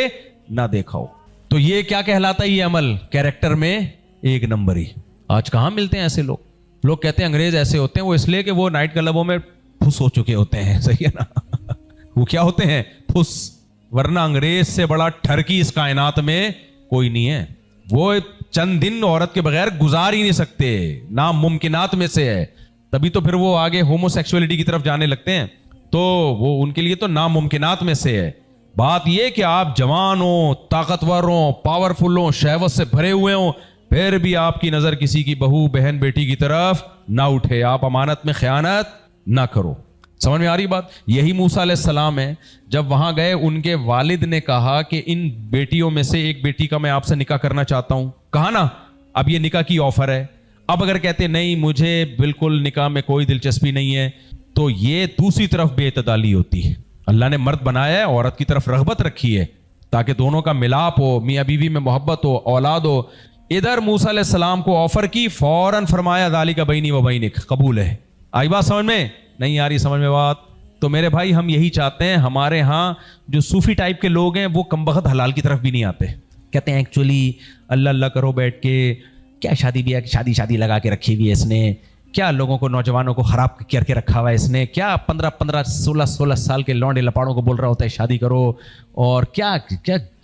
نہ دیکھا ہو. تو یہ کیا کہلاتا ہے؟ یہ عمل کیریکٹر میں ایک نمبر ہی. آج کہاں ملتے ہیں ایسے لوگ. لوگ کہتے ہیں انگریز ایسے ہوتے ہیں, وہ اس لیے کہ وہ نائٹ کلبوں میں پھس ہو چکے ہوتے ہیں. صحیح ہے نا؟ وہ کیا ہوتے ہیں؟ پھس. ورنہ انگریز سے بڑا ٹھرکی اس کائنات میں کوئی نہیں ہے. وہ چند دن عورت کے بغیر گزار ہی نہیں سکتے, ناممکنات میں سے ہے. تبھی تو پھر وہ آگے ہومو سیکسولیٹی کی طرف جانے لگتے ہیں. تو وہ ان کے لیے تو ناممکنات میں سے ہے. بات یہ کہ آپ جوان ہوں, طاقتور ہوں, پاورفل ہوں, شہوت سے بھرے ہوئے ہوں, پھر بھی آپ کی نظر کسی کی بہو, بہن, بیٹی کی طرف نہ اٹھے. آپ امانت میں خیانت نہ کرو. سمجھ میں آ رہی بات؟ یہی موسیٰ علیہ السلام ہے, جب وہاں گئے ان کے والد نے کہا کہ ان بیٹیوں میں سے ایک بیٹی کا میں آپ سے نکاح کرنا چاہتا ہوں. کہا نا, اب یہ نکاح کی آفر ہے. اب اگر کہتے نہیں مجھے بالکل نکاح میں کوئی دلچسپی نہیں ہے, تو یہ دوسری طرف بے اعتدالی ہوتی ہے. اللہ نے مرد بنایا ہے, عورت کی طرف رغبت رکھی ہے تاکہ دونوں کا ملاپ ہو, میاں بیوی میں محبت ہو, اولاد ہو. ادھر موسیٰ علیہ السلام کو آفر کی, فوراً فرمایا ذالک بینی و بینک, قبول ہے. آئی بات سمجھ میں؟ نہیں آ رہی سمجھ میں بات؟ تو میرے بھائی ہم یہی چاہتے ہیں. ہمارے ہاں جو صوفی ٹائپ کے لوگ ہیں وہ کمبخت حلال کی طرف بھی نہیں آتے. کہتے ہیں ایکچولی اللہ اللہ کرو بیٹھ کے, کیا شادی بھی ہے, شادی لگا کے رکھی ہوئی ہے اس نے, کیا لوگوں کو, نوجوانوں کو خراب کر کے رکھا ہوا ہے اس نے, کیا 15 16 سال کے لونڈے لپاڑوں کو بول رہا ہوتا ہے شادی کرو, اور کیا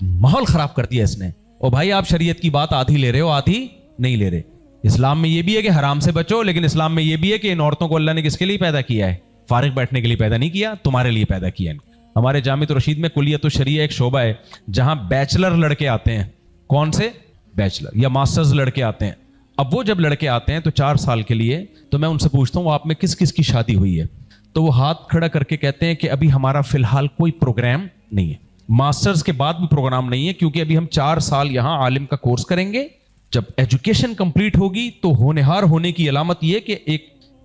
ماحول خراب کر دیا اس نے. او بھائی آپ شریعت کی بات آدھی لے رہے ہو, آدھی نہیں لے رہے. اسلام میں یہ بھی ہے کہ حرام سے بچو, لیکن اسلام میں یہ بھی ہے کہ ان عورتوں کو اللہ نے کس کے لیے پیدا کیا ہے؟ فارغ بیٹھنے کے لیے پیدا نہیں کیا, تمہارے لیے پیدا کیا ہے. ہمارے جامعۃ الرشید میں کلیت الشریعہ ایک شعبہ ہے جہاں بیچلر لڑکے آتے ہیں. کون سے؟ بیچلر یا ماسٹرز لڑکے آتے ہیں. اب وہ جب لڑکے آتے ہیں تو 4 سال کے لیے, تو میں ان سے پوچھتا ہوں آپ میں کس کس کی شادی ہوئی ہے؟ تو وہ ہاتھ کھڑا کر کے کہتے ہیں کہ ابھی ہمارا فی الحال کوئی پروگرام نہیں ہے, ماسٹرز کے بعد بھی پروگرام نہیں ہے, کیونکہ ابھی ہم 4 سال یہاں عالم کا کورس کریں گے. جب ایجوکیشن کمپلیٹ ہوگی تو ہونہار ہونے کی علامت یہ کہ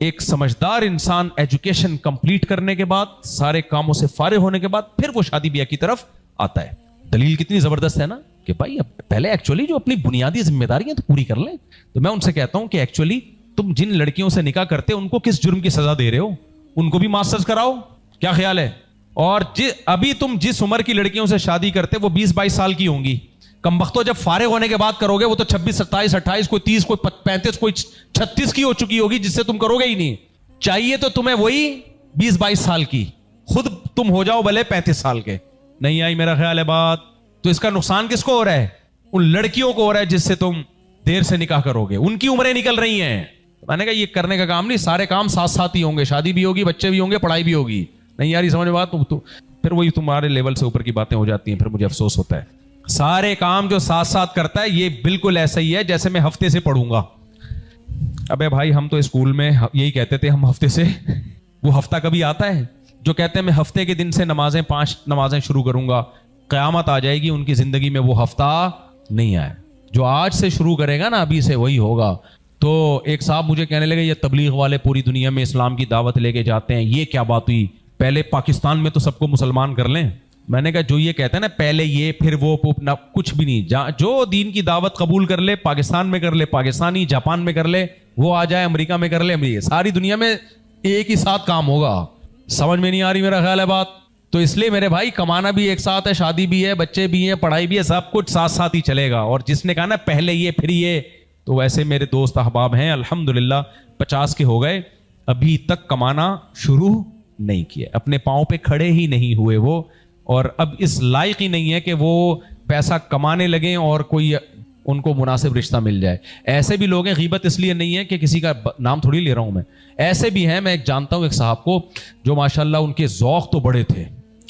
ایک سمجھدار انسان ایجوکیشن کمپلیٹ کرنے کے بعد, سارے کاموں سے فارغ ہونے کے بعد پھر وہ شادی بیاہ کی طرف آتا ہے. دلیل کتنی زبردست ہے نا کہ بھائی پہلے ایکچولی جو اپنی بنیادی ذمہ داریاں تو پوری کر لیں. تو میں ان سے کہتا ہوں کہ ایکچولی تم جن لڑکیوں سے نکاح کرتے ان کو کس جرم کی سزا دے رہے ہو, ان کو بھی ماسٹرز کراؤ, کیا خیال ہے؟ اور ابھی تم جس عمر کی لڑکیوں سے شادی کرتے وہ 20-22 سال کی ہوں گی, کم بختوں جب فارغ ہونے کے بعد کرو گے وہ تو 26, 27, 28, کوئی 30, کوئی 35, کوئی 36 کی ہو چکی ہوگی, جس سے تم کرو گے ہی نہیں. چاہیے تو تمہیں وہی 20-22 سال کی, خود تم ہو جاؤ بھلے 35 سال کے. نہیں آئی میرا خیال ہے بات؟ تو اس کا نقصان کس کو ہو رہا ہے؟ ان لڑکیوں کو ہو رہا ہے جس سے تم دیر سے نکاح کرو گے, ان کی عمریں نکل رہی ہیں. میں نے کہا یہ کرنے کا کام نہیں, سارے کام ساتھ ساتھ ہی ہوں گے, شادی بھی ہوگی, بچے بھی ہوں گے, پڑھائی بھی ہوگی. نہیں یار یہ سمجھ میں بات, تو پھر وہی تمہارے لیول سے اوپر کی باتیں ہو جاتی ہیں, پھر مجھے افسوس ہوتا ہے. سارے کام جو ساتھ ساتھ کرتا ہے یہ بالکل ایسا ہی ہے جیسے میں ہفتے سے پڑھوں گا. ابے بھائی ہم تو اسکول میں یہی کہتے تھے, ہم ہفتے سے, وہ ہفتہ کبھی آتا ہے جو کہتے ہیں میں ہفتے کے دن سے 5 نمازیں شروع کروں گا, قیامت آ جائے گی ان کی زندگی میں وہ ہفتہ نہیں آئے. جو آج سے شروع کرے گا نا ابھی سے وہی ہوگا. تو ایک صاحب مجھے کہنے لگے یہ تبلیغ والے پوری دنیا میں اسلام کی دعوت لے کے جاتے ہیں, یہ کیا بات ہوئی, پہلے پاکستان میں تو سب کو مسلمان کر لیں. میں نے کہا جو یہ کہتے ہیں نا پہلے یہ پھر وہ, کچھ بھی نہیں. جو دین کی دعوت قبول کر لے پاکستان میں کر لے پاکستانی, جاپان میں کر لے, وہ آ جائے امریکہ میں کر لے, ساری دنیا میں ایک ہی ساتھ کام ہوگا. سمجھ میں نہیں آ رہی میرا خیال ہے بات؟ تو اس لیے میرے بھائی کمانا بھی ایک ساتھ ہے, شادی بھی ہے, بچے بھی ہیں, پڑھائی بھی ہے, سب کچھ ساتھ ساتھ ہی چلے گا. اور جس نے کہا نا پہلے یہ پھر یہ, تو ویسے میرے دوست احباب ہیں الحمدللہ 50 کے ہو گئے, ابھی تک کمانا شروع نہیں کیا, اپنے پاؤں پہ کھڑے ہی نہیں ہوئے وہ, اور اب اس لائق ہی نہیں ہے کہ وہ پیسہ کمانے لگیں اور کوئی ان کو مناسب رشتہ مل جائے. ایسے بھی لوگ ہیں, غیبت اس لیے نہیں ہے کہ کسی کا نام تھوڑی لے رہا ہوں میں, ایسے بھی ہیں. میں ایک جانتا ہوں ایک صاحب کو جو ماشاءاللہ ان کے ذوق تو بڑے تھے,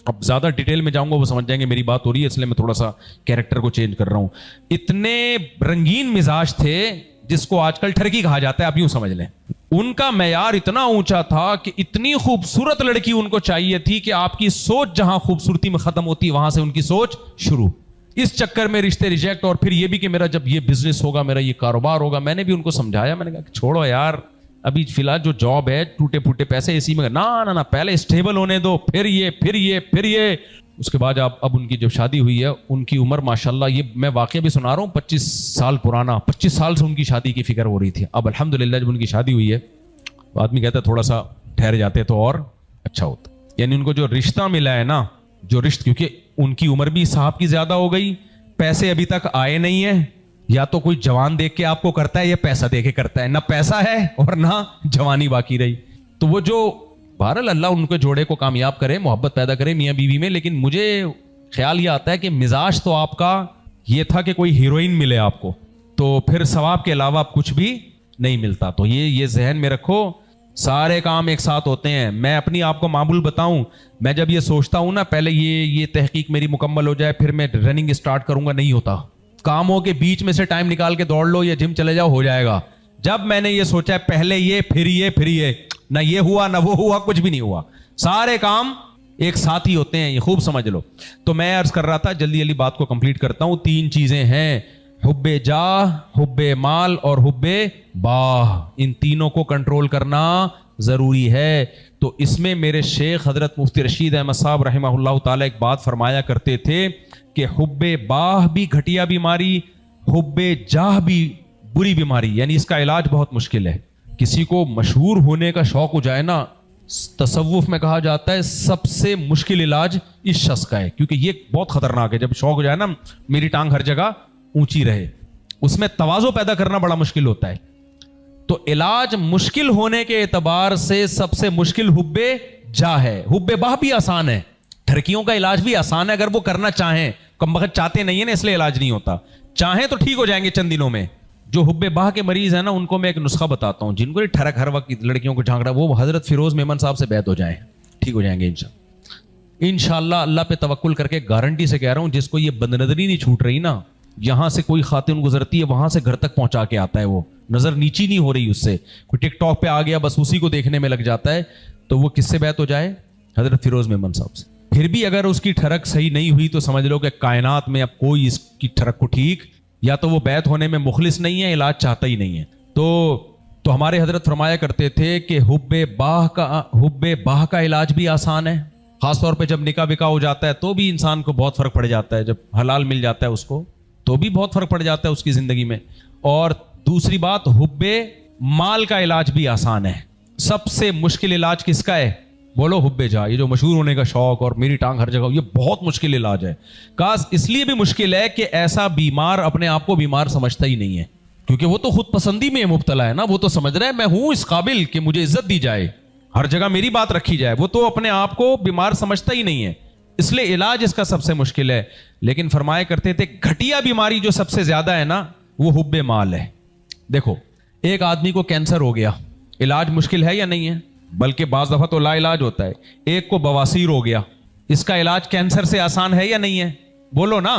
اب زیادہ ڈیٹیل میں جاؤں گا وہ سمجھ جائیں گے میری بات ہو رہی ہے, اس لیے میں تھوڑا سا کیریکٹر کو چینج کر رہا ہوں. اتنے رنگین مزاج تھے جس کو آج کل ٹھرکی کہا جاتا ہے, آپ یوں سمجھ لیں. ان کا معیار اتنا اونچا تھا کہ اتنی خوبصورت لڑکی ان کو چاہیے تھی کہ آپ کی سوچ جہاں خوبصورتی میں ختم ہوتی وہاں سے ان کی سوچ شروع. اس چکر میں رشتے ریجیکٹ, اور پھر یہ بھی کہ میرا جب یہ بزنس ہوگا, میرا یہ کاروبار ہوگا. میں نے بھی ان کو سمجھایا, میں نے کہا کہ چھوڑو یار ابھی فی الحال جو جاب ہے ٹوٹے پھوٹے پیسے اسی میں, نہ پہلے اسٹیبل ہونے دو, پھر یہ. اس کے بعد اب ان کی جب شادی ہوئی ہے, ان کی عمر ماشاءاللہ, یہ میں واقعہ بھی سنا رہا ہوں 25 سال پرانا, 25 سال سے ان کی شادی کی فکر ہو رہی تھی. اب الحمدللہ جب ان کی شادی ہوئی ہے آدمی کہتا ہے تھوڑا سا ٹھہر جاتے تو اور اچھا ہوتا. یعنی ان کو جو رشتہ ملا ہے نا, کیونکہ ان کی عمر بھی صاحب کی زیادہ ہو گئی, پیسے ابھی تک آئے نہیں ہیں. یا تو کوئی جوان دیکھ کے آپ کو کرتا ہے یا پیسہ دے کے کرتا ہے, نہ پیسہ ہے اور نہ جوانی باقی رہی. تو وہ جو بہرحال اللہ ان کے جوڑے کو کامیاب کرے, محبت پیدا کرے میاں بیوی میں. لیکن مجھے خیال یہ آتا ہے کہ مزاج تو آپ کا یہ تھا کہ کوئی ہیروئن ملے آپ کو, تو پھر ثواب کے علاوہ کچھ بھی نہیں ملتا. تو یہ ذہن میں رکھو, سارے کام ایک ساتھ ہوتے ہیں. میں اپنی آپ کو معمول بتاؤں, میں جب یہ سوچتا ہوں نا پہلے یہ تحقیق میری مکمل ہو جائے پھر میں رننگ اسٹارٹ کروں گا, نہیں ہوتا. کاموں کے بیچ میں سے ٹائم نکال کے دوڑ لو یا جم چلے جاؤ, ہو جائے گا. جب میں نے یہ سوچا ہے پہلے یہ پھر یہ, نہ یہ ہوا نہ وہ ہوا, کچھ بھی نہیں ہوا. سارے کام ایک ساتھ ہی ہوتے ہیں, یہ خوب سمجھ لو. تو میں عرض کر رہا تھا, جلدی بات کو کمپلیٹ کرتا ہوں. 3 چیزیں ہیں, حب جاہ, حب مال اور حب باہ. ان تینوں کو کنٹرول کرنا ضروری ہے. تو اس میں میرے شیخ حضرت مفتی رشید احمد صاحب رحمہ اللہ تعالی ایک بات فرمایا کرتے تھے کہ حب باہ بھی گھٹیا بیماری, حب جاہ بھی بری بیماری. یعنی اس کا علاج بہت مشکل ہے. کسی کو مشہور ہونے کا شوق ہو جائے نا, تصوف میں کہا جاتا ہے سب سے مشکل علاج اس شخص کا ہے, کیونکہ یہ بہت خطرناک ہے. جب شوق ہو جائے نا میری ٹانگ ہر جگہ اونچی رہے, اس میں تواضع پیدا کرنا بڑا مشکل ہوتا ہے. تو علاج مشکل ہونے کے اعتبار سے سب سے مشکل حب جاہ ہے. حب باہ بھی آسان ہے, ٹھرکیوں کا علاج بھی آسان ہے اگر وہ کرنا چاہیں. کم وقت چاہتے نہیں ہے نا, اس لیے علاج نہیں ہوتا. چاہیں تو ٹھیک ہو جائیں گے چند دنوں میں. جو حب باہ کے مریض ہیں نا ان کو میں ایک نسخہ بتاتا ہوں, جن کو ٹھڑک ہر وقت لڑکیوں کو جھانک رہا, وہ حضرت فیروز میمن صاحب سے بیعت ہو جائیں, ٹھیک ہو جائیں گے انشاءاللہ. اللہ پہ توکل کر کے گارنٹی سے کہہ رہا ہوں, جس کو یہ بد نظری نہیں چھوٹ رہی نا, یہاں سے کوئی خاتون گزرتی ہے وہاں سے گھر تک پہنچا کے آتا ہے, وہ نظر نیچی نہیں ہو رہی اس سے. کوئی ٹک ٹاک پہ آ گیا بس اسی کو دیکھنے میں لگ جاتا ہے, تو وہ کس سے بیعت ہو جائے؟ حضرت فیروز میمن صاحب سے. پھر بھی اگر اس کی ٹھڑک صحیح نہیں ہوئی تو سمجھ لو کہ کائنات میں اب کوئی اس کی ٹھڑک کو ٹھیک, یا تو وہ بیعت ہونے میں مخلص نہیں ہے, علاج چاہتا ہی نہیں ہے. تو تو ہمارے حضرت فرمایا کرتے تھے کہ حب باہ کا علاج بھی آسان ہے، خاص طور پہ جب نکاح بکا ہو جاتا ہے تو بھی انسان کو بہت فرق پڑ جاتا ہے، جب حلال مل جاتا ہے اس کو تو بھی بہت فرق پڑ جاتا ہے اس کی زندگی میں۔ اور دوسری بات، حب مال کا علاج بھی آسان ہے۔ سب سے مشکل علاج کس کا ہے؟ بولو حب جا، یہ جو مشہور ہونے کا شوق اور میری ٹانگ ہر جگہ، یہ بہت مشکل علاج ہے۔ کاش اس لیے بھی مشکل ہے کہ ایسا بیمار اپنے آپ کو بیمار سمجھتا ہی نہیں ہے، کیونکہ وہ تو خود پسندی میں مبتلا ہے نا، وہ تو سمجھ رہا ہے میں ہوں اس قابل کہ مجھے عزت دی جائے، ہر جگہ میری بات رکھی جائے، وہ تو اپنے آپ کو بیمار سمجھتا ہی نہیں ہے، اس لیے علاج اس کا سب سے مشکل ہے۔ لیکن فرمایا کرتے تھے گھٹیا بیماری جو سب سے زیادہ ہے نا وہ حب مال ہے۔ دیکھو ایک آدمی کو کینسر ہو گیا، علاج مشکل ہے یا نہیں ہے؟ بلکہ بعض دفعہ تو لا علاج ہوتا ہے۔ ایک کو بواسیر ہو گیا، اس کا علاج کینسر سے آسان ہے یا نہیں ہے؟ بولو نا،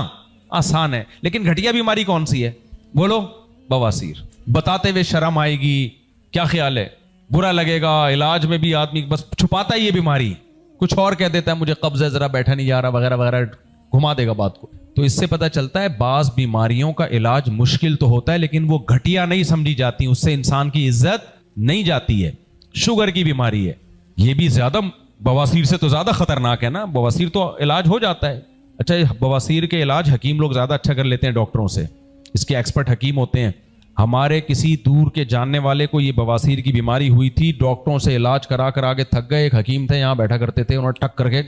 آسان ہے۔ لیکن گھٹیا بیماری کون سی ہے؟ بولو بواسیر۔ بتاتے ہوئے شرم آئے گی، کیا خیال ہے؟ برا لگے گا، علاج میں بھی آدمی بس چھپاتا ہے یہ بیماری، کچھ اور کہہ دیتا ہے مجھے قبض ہے ذرا بیٹھا نہیں جا رہا وغیرہ وغیرہ، گھما دے گا بات کو۔ تو اس سے پتہ چلتا ہے بعض بیماریوں کا علاج مشکل تو ہوتا ہے لیکن وہ گھٹیا نہیں سمجھی جاتی، اس سے انسان کی عزت نہیں جاتی ہے۔ شوگر کی بیماری ہے، یہ بھی زیادہ بواسیر سے تو زیادہ خطرناک ہے نا، بواسیر تو علاج ہو جاتا ہے۔ اچھا بواسیر کے علاج حکیم لوگ زیادہ اچھا کر لیتے ہیں ڈاکٹروں سے، اس کے ایکسپرٹ حکیم ہوتے ہیں۔ ہمارے کسی دور کے جاننے والے کو یہ بواسیر کی بیماری ہوئی تھی، ڈاکٹروں سے علاج کرا کرا کے تھک گئے، ایک حکیم تھے یہاں بیٹھا کرتے تھے، انہوں نے ٹک کر کے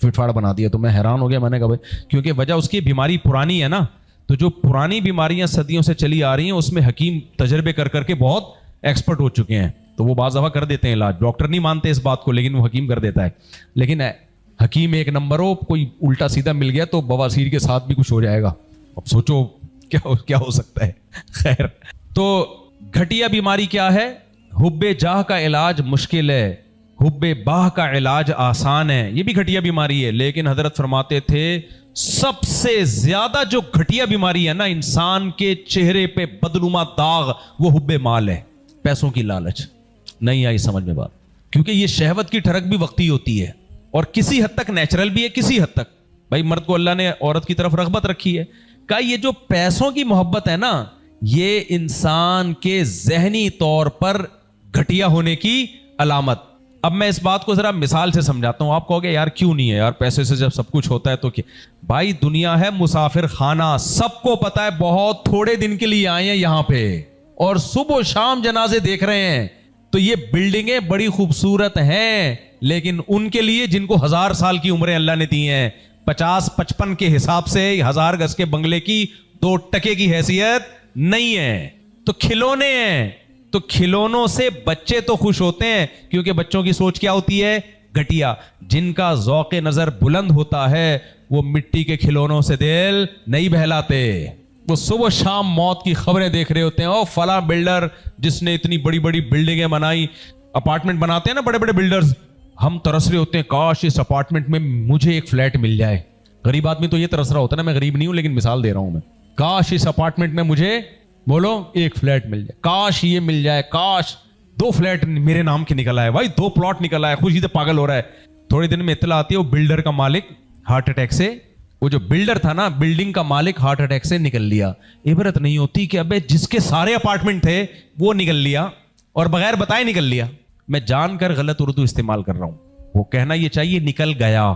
فٹ فاڑ بنا دیا۔ تو میں حیران ہو گیا، میں نے کہا بھائی، کیونکہ وجہ اس کی بیماری پرانی ہے نا، تو جو پرانی بیماریاں صدیوں سے چلی آ رہی ہیں اس میں حکیم تجربے کر کر کے بہت ایکسپرٹ ہو چکے ہیں، تو وہ بعض دفعہ کر دیتے ہیں علاج، ڈاکٹر نہیں مانتے اس بات کو لیکن وہ حکیم کر دیتا ہے۔ لیکن حکیم ایک نمبر ہو، کوئی الٹا سیدھا مل گیا تو بواسیر کے ساتھ بھی کچھ ہو جائے گا، اب سوچو کیا ہو سکتا ہے۔ خیر، تو گھٹیا بیماری کیا ہے؟ حب جاہ کا علاج مشکل ہے، حب باہ کا علاج آسان ہے، یہ بھی گھٹیا بیماری ہے۔ لیکن حضرت فرماتے تھے سب سے زیادہ جو گھٹیا بیماری ہے نا انسان کے چہرے پہ بدنما داغ، وہ حب مال ہے، پیسوں کی لالچ۔ نہیں آئی سمجھ میں بات؟ کیونکہ یہ شہوت کی ٹھڑک بھی وقتی ہوتی ہے اور کسی حد تک نیچرل بھی ہے، کسی حد تک بھائی مرد کو اللہ نے عورت کی طرف رغبت رکھی ہے۔ کہ یہ جو پیسوں کی محبت ہے نا یہ انسان کے ذہنی طور پر گھٹیا ہونے کی علامت۔ اب میں اس بات کو ذرا مثال سے سمجھاتا ہوں، آپ کہو گے یار کیوں نہیں ہے یار، پیسے سے جب سب کچھ ہوتا ہے تو کیا؟ بھائی دنیا ہے مسافر خانہ، سب کو پتا ہے بہت تھوڑے دن کے لیے آئے ہیں یہاں پہ اور صبح و شام جنازے دیکھ رہے ہیں، تو یہ بلڈنگیں بڑی خوبصورت ہیں لیکن ان کے لیے جن کو 1000 سال کی عمریں اللہ نے دی ہیں، 50-55 کے حساب سے 1000 گز کے بنگلے کی 2 ٹکے کی حیثیت نہیں ہے، تو کھلونے ہیں، تو کھلونوں سے بچے تو خوش ہوتے ہیں کیونکہ بچوں کی سوچ کیا ہوتی ہے؟ گھٹیا۔ جن کا ذوق نظر بلند ہوتا ہے وہ مٹی کے کھلونوں سے دل نہیں بہلاتے، وہ صبح شام موت کی خبریں دیکھ رہے ہوتے ہیں، او فلاں بلڈر جس نے اتنی بڑی بڑی بلڈنگیں بنائی، اپارٹمنٹ بناتے ہیں نا بڑے بڑے بلڈرز، ہم ترس رہے ہوتے ہیں کاش اس اپارٹمنٹ میں مجھے ایک فلیٹ مل جائے۔ غریب آدمی تو یہ ترس رہا ہوتا ہے نا، میں غریب نہیں ہوں لیکن مثال دے رہا ہوں میں، کاش اس اپارٹمنٹ میں مجھے بولو ایک فلیٹ مل جائے، کاش یہ مل جائے، کاش 2 فلیٹ میرے نام کے نکل آئے، بھائی 2 پلاٹ نکل آئے، خوشی سے پاگل ہو رہا ہے۔ تھوڑے دن میں اطلاع آتی ہے وہ بلڈر کا مالک ہارٹ اٹیک سے، وہ جو بلڈر تھا نا بلڈنگ کا مالک ہارٹ اٹیک سے نکل لیا۔ عبرت نہیں ہوتی کہ ابے جس کے سارے اپارٹمنٹ تھے وہ نکل لیا اور بغیر بتائے نکل لیا۔ میں جان کر غلط اردو استعمال کر رہا ہوں، وہ کہنا یہ چاہیے نکل گیا،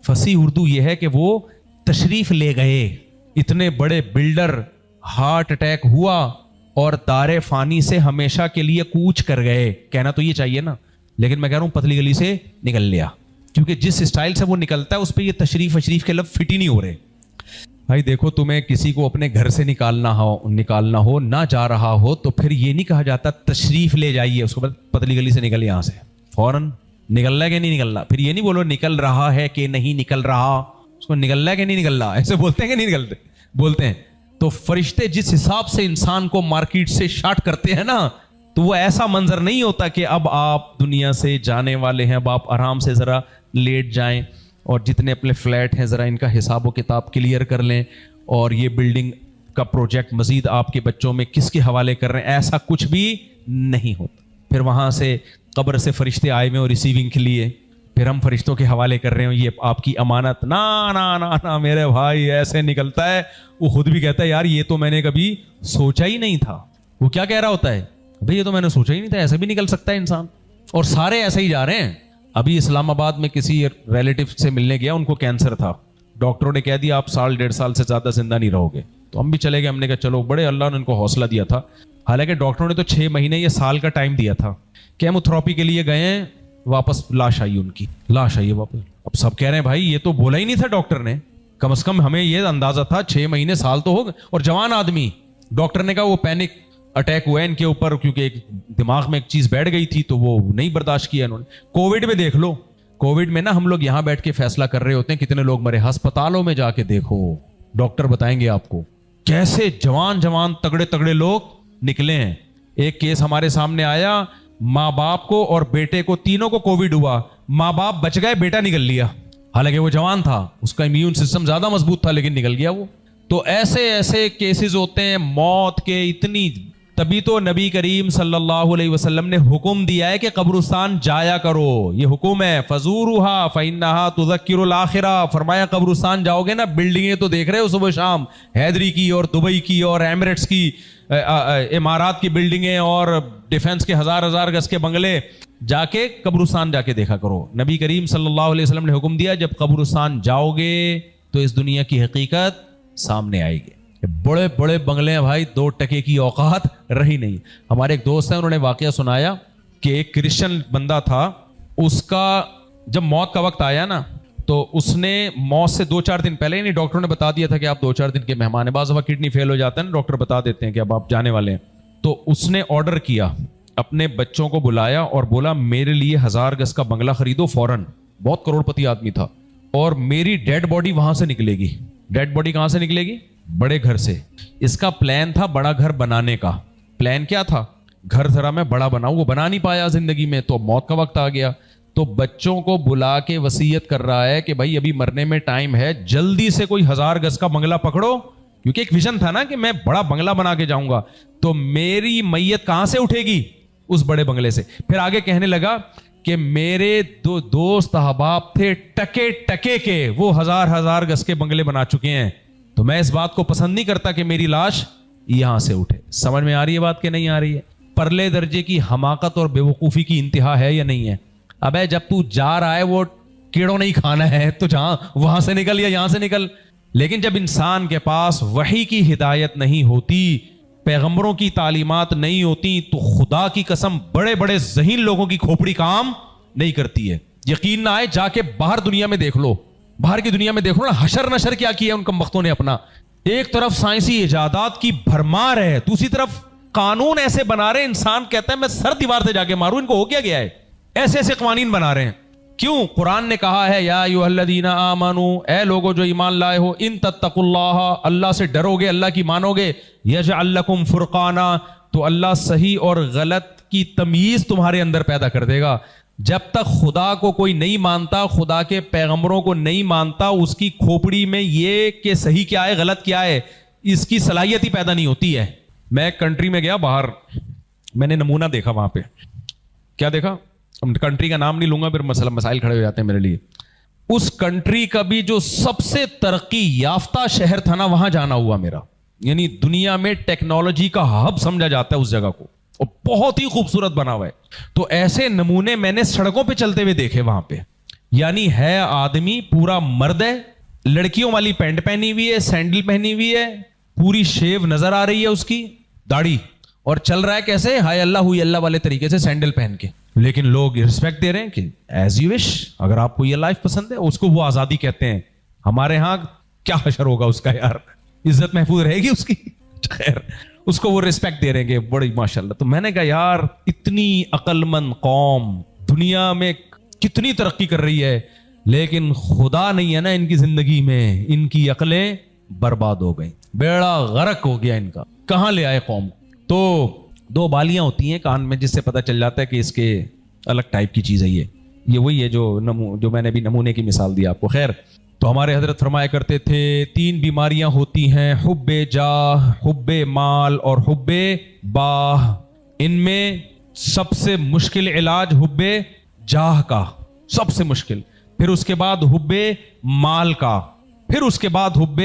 فصیح اردو یہ ہے کہ وہ تشریف لے گئے۔ اتنے بڑے بلڈر ہارٹ اٹیک ہوا اور دار فانی سے ہمیشہ کے لیے کوچ کر گئے، کہنا تو یہ چاہیے نا، لیکن میں کہہ رہا ہوں پتلی گلی سے نکل لیا، کیونکہ جس اسٹائل سے وہ نکلتا ہے اس پہ یہ تشریف کے لفظ فٹ ہی نہیں ہو رہے۔ بھائی دیکھو تمہیں کسی کو اپنے گھر سے نکالنا ہو نہ جا رہا ہو تو پھر یہ نہیں کہا جاتا تشریف لے جائیے، اس کو پتلی گلی سے نکل یہاں سے، فوراً نکل رہا ہے کہ نہیں نکل رہا، پھر یہ نہیں بولو نکل رہا ہے کہ نہیں نکل رہا، اس کو نکل رہا ہے کہ نہیں نکل رہا، ایسے بولتے ہیں کہ نہیں نکلتے؟ بولتے ہیں۔ تو فرشتے جس حساب سے انسان کو مارکیٹ سے شاٹ کرتے ہیں نا تو وہ ایسا منظر نہیں ہوتا کہ اب آپ دنیا سے جانے والے ہیں، اب آپ آرام سے ذرا لیٹ جائیں اور جتنے اپنے فلیٹ ہیں ذرا ان کا حساب و کتاب کلیئر کر لیں اور یہ بلڈنگ کا پروجیکٹ مزید آپ کے بچوں میں کس کے حوالے کر رہے ہیں، ایسا کچھ بھی نہیں ہوتا۔ پھر وہاں سے قبر سے فرشتے آئے ہوئے اور ریسیونگ کے لیے، پھر ہم فرشتوں کے حوالے کر رہے ہوں یہ آپ کی امانت، نا میرے بھائی ایسے نکلتا ہے، وہ خود بھی کہتا ہے یار یہ تو میں نے کبھی سوچا ہی نہیں تھا۔ وہ کیا کہہ رہا ہوتا ہے؟ بھئی یہ تو میں نے سوچا ہی نہیں تھا ایسے بھی نکل سکتا ہے انسان, اور سارے ایسے ہی جا رہے ہیں. ابھی اسلام آباد میں کسی ریلیٹو سے ملنے گیا, ان کو کینسر تھا, ڈاکٹروں نے کہہ دیا آپ 1.5 سال سے زیادہ زندہ نہیں رہو گے. تو ہم بھی چلے گئے, ہم نے کہا چلو, بڑے اللہ نے ان کو حوصلہ دیا تھا. حالانکہ ڈاکٹروں نے تو 6 مہینے یا سال کا ٹائم دیا تھا. کیموتھراپی کے لیے گئے ہیں, واپس لاش آئی, ان کی لاش آئی ہے واپس. اب سب کہہ رہے ہیں بھائی یہ تو بولا ہی نہیں تھا ڈاکٹر نے, کم از کم ہمیں یہ اندازہ تھا 6 مہینے سال تو ہوگا, اور جوان آدمی. ڈاکٹر نے کہا وہ پینک اٹیک ہوا ہے ان کے اوپر, کیونکہ ایک دماغ میں ایک چیز بیٹھ گئی تھی تو وہ نہیں برداشت کیا انہوں نے. کووڈ میں دیکھ لو, کووڈ میں نا ہم لوگ یہاں بیٹھ کے فیصلہ کر رہے ہوتے ہیں کتنے لوگ مرے, ہسپتالوں میں جا کے دیکھو, ڈاکٹر بتائیں گے آپ کو کیسے جوان جوان تگڑے تگڑے لوگ نکلے ہیں. ایک کیس ہمارے سامنے آیا, ماں باپ کو اور بیٹے کو تینوں کو کووڈ ہوا, ماں باپ بچ گئے, بیٹا نکل لیا, حالانکہ وہ جوان تھا, اس کا امیون سسٹم زیادہ مضبوط تھا لیکن نکل گیا وہ. تو ایسے ایسے کیسز ہوتے ہیں موت کے اتنی. تبھی تو نبی کریم صلی اللہ علیہ وسلم نے حکم دیا ہے کہ قبرستان جایا کرو, یہ حکم ہے, فزورها فانها تذکر الاخرہ. فرمایا قبرستان جاؤ گے نا, بلڈنگیں تو دیکھ رہے ہو صبح شام, حیدری کی اور دبئی کی اور ایمریٹس کی, امارات کی بلڈنگیں اور ڈیفنس کے ہزار گز کے بنگلے, جا کے قبرستان جا کے دیکھا کرو. نبی کریم صلی اللہ علیہ وسلم نے حکم دیا جب قبرستان جاؤ گے تو اس دنیا کی حقیقت سامنے آئے گی. بڑے بڑے بنگلے ہیں بھائی, 2 ٹکے کی اوقات رہی نہیں. ہمارے ایک دوست ہیں, انہوں نے واقعہ سنایا کہ ایک کرسچن بندہ تھا, اس کا جب موت کا وقت آیا نا تو اس نے موت سے 2-4 دن پہلے, یعنی ڈاکٹر نے بتا دیا تھا کہ آپ 2-4 دن کے مہمان ہیں, بعض دفعہ کڈنی فیل ہو جاتا ہے نا, ڈاکٹر بتا دیتے ہیں کہ اب آپ جانے والے ہیں. تو اس نے آرڈر کیا, اپنے بچوں کو بلایا اور بولا میرے لیے 1000 گز کا بنگلہ خریدو فوراً. بہت کروڑ پتی آدمی تھا, اور میری ڈیڈ باڈی وہاں سے نکلے گی. ڈیڈ باڈی کہاں سے نکلے گی؟ بڑے گھر سے. اس کا پلان تھا بڑا گھر بنانے کا. پلان کیا تھا؟ گھر ذرا میں بڑا بناؤں. وہ بنا نہیں پایا زندگی میں, تو موت کا وقت آ گیا. تو بچوں کو بلا کے وصیت کر رہا ہے کہ بھائی ابھی مرنے میں ٹائم ہے, جلدی سے کوئی 1000 گز کا بنگلہ پکڑو, کیونکہ ایک ویژن تھا نا کہ میں بڑا بنگلہ بنا کے جاؤں گا. تو میری میت کہاں سے اٹھے گی؟ اس بڑے بنگلے سے. پھر آگے کہنے لگا کہ میرے 2 دوست احباب تھے ٹکے ٹکے کے, وہ 1000 گز کے بنگلے بنا چکے ہیں, تو میں اس بات کو پسند نہیں کرتا کہ میری لاش یہاں سے اٹھے. سمجھ میں آ رہی ہے بات کہ نہیں آ رہی ہے؟ پرلے درجے کی حماقت اور بے وقوفی کی انتہا ہے یا نہیں ہے؟ ابے جب تو جا رہا ہے وہ کیڑوں نہیں کھانا ہے تو جہاں وہاں سے نکل یا یہاں سے نکل. لیکن جب انسان کے پاس وحی کی ہدایت نہیں ہوتی, پیغمبروں کی تعلیمات نہیں ہوتی, تو خدا کی قسم بڑے بڑے ذہین لوگوں کی کھوپڑی کام نہیں کرتی ہے. یقین نہ آئے جا کے باہر دنیا میں دیکھ لو, باہر کی دنیا میں دیکھو نا, حشر نشر کیا کیا ان کم بختوں نے اپنا. ایک طرف سائنسی ایجادات کی بھرمار ہے, دوسری طرف قانون ایسے بنا رہے, انسان کہتا ہے میں سر دیوار سے جا کے ماروں, ان کو ہو کیا گیا ہے؟ ایسے ایسے قوانین بنا رہے ہیں. کیوں؟ قرآن نے کہا ہے یا ایھا الذین آمنوا, اے لوگو جو ایمان لائے ہو, ان تتقوا اللہ, اللہ سے ڈرو گے, اللہ کی مانو گے, یجعل لکم فرقانا, تو اللہ صحیح اور غلط کی تمیز تمہارے اندر پیدا کر دے گا. جب تک خدا کو کوئی نہیں مانتا, خدا کے پیغمبروں کو نہیں مانتا, اس کی کھوپڑی میں یہ کہ صحیح کیا ہے غلط کیا ہے اس کی صلاحیت ہی پیدا نہیں ہوتی ہے. میں ایک کنٹری میں گیا باہر, میں نے نمونہ دیکھا وہاں پہ. کیا دیکھا؟ کنٹری کا نام نہیں لوں گا, پھر مسائل کھڑے ہو جاتے ہیں میرے لیے. اس کنٹری کا بھی جو سب سے ترقی یافتہ شہر تھا نا, وہاں جانا ہوا میرا. یعنی دنیا میں ٹیکنالوجی کا ہب سمجھا جاتا ہے اس جگہ کو, اور بہت ہی خوبصورت بنا ہوا ہے. تو ایسے نمونے میں نے سڑکوں پہ چلتے ہوئے دیکھے وہاں پہ. یعنی ہے آدمی پورا مرد ہے, لڑکیوں والی پینٹ پہنی ہوئی ہے, سینڈل پہنی ہوئی ہے, پوری شیو نظر آ رہی ہے اس کی داڑھی, اور چل رہا ہے کیسے ہائے اللہ ہوئی اللہ والے طریقے سے سینڈل پہن کے. لیکن لوگ رسپیکٹ دے رہے ہیں کہ ایز یو وش, اگر آپ کو یہ لائف پسند ہے. اس کو وہ آزادی کہتے ہیں. ہمارے ہاں کیا حشر ہوگا اس کا یار, عزت محفوظ رہے گی اس کی. خیر, اس کو وہ رسپیکٹ دے رہے ہیں بڑی ماشاءاللہ. تو میں نے کہا یار اتنی عقل مند قوم دنیا میں کتنی ترقی کر رہی ہے, لیکن خدا نہیں ہے نا ان کی زندگی میں, ان کی عقلیں برباد ہو گئیں, بیڑا غرق ہو گیا ان کا. کہاں لے آئے قوم. تو 2 بالیاں ہوتی ہیں کان میں, جس سے پتہ چل جاتا ہے کہ اس کے الگ ٹائپ کی چیز ہے. یہ وہی ہے جو میں نے بھی نمونے کی مثال دی آپ کو. خیر, تو ہمارے حضرت فرمایا کرتے تھے 3 بیماریاں ہوتی ہیں, حب جاہ, حب مال اور حب باہ. ان میں سب سے مشکل علاج حب جاہ کا, سب سے مشکل. پھر اس کے بعد حب مال کا, پھر اس کے بعد حب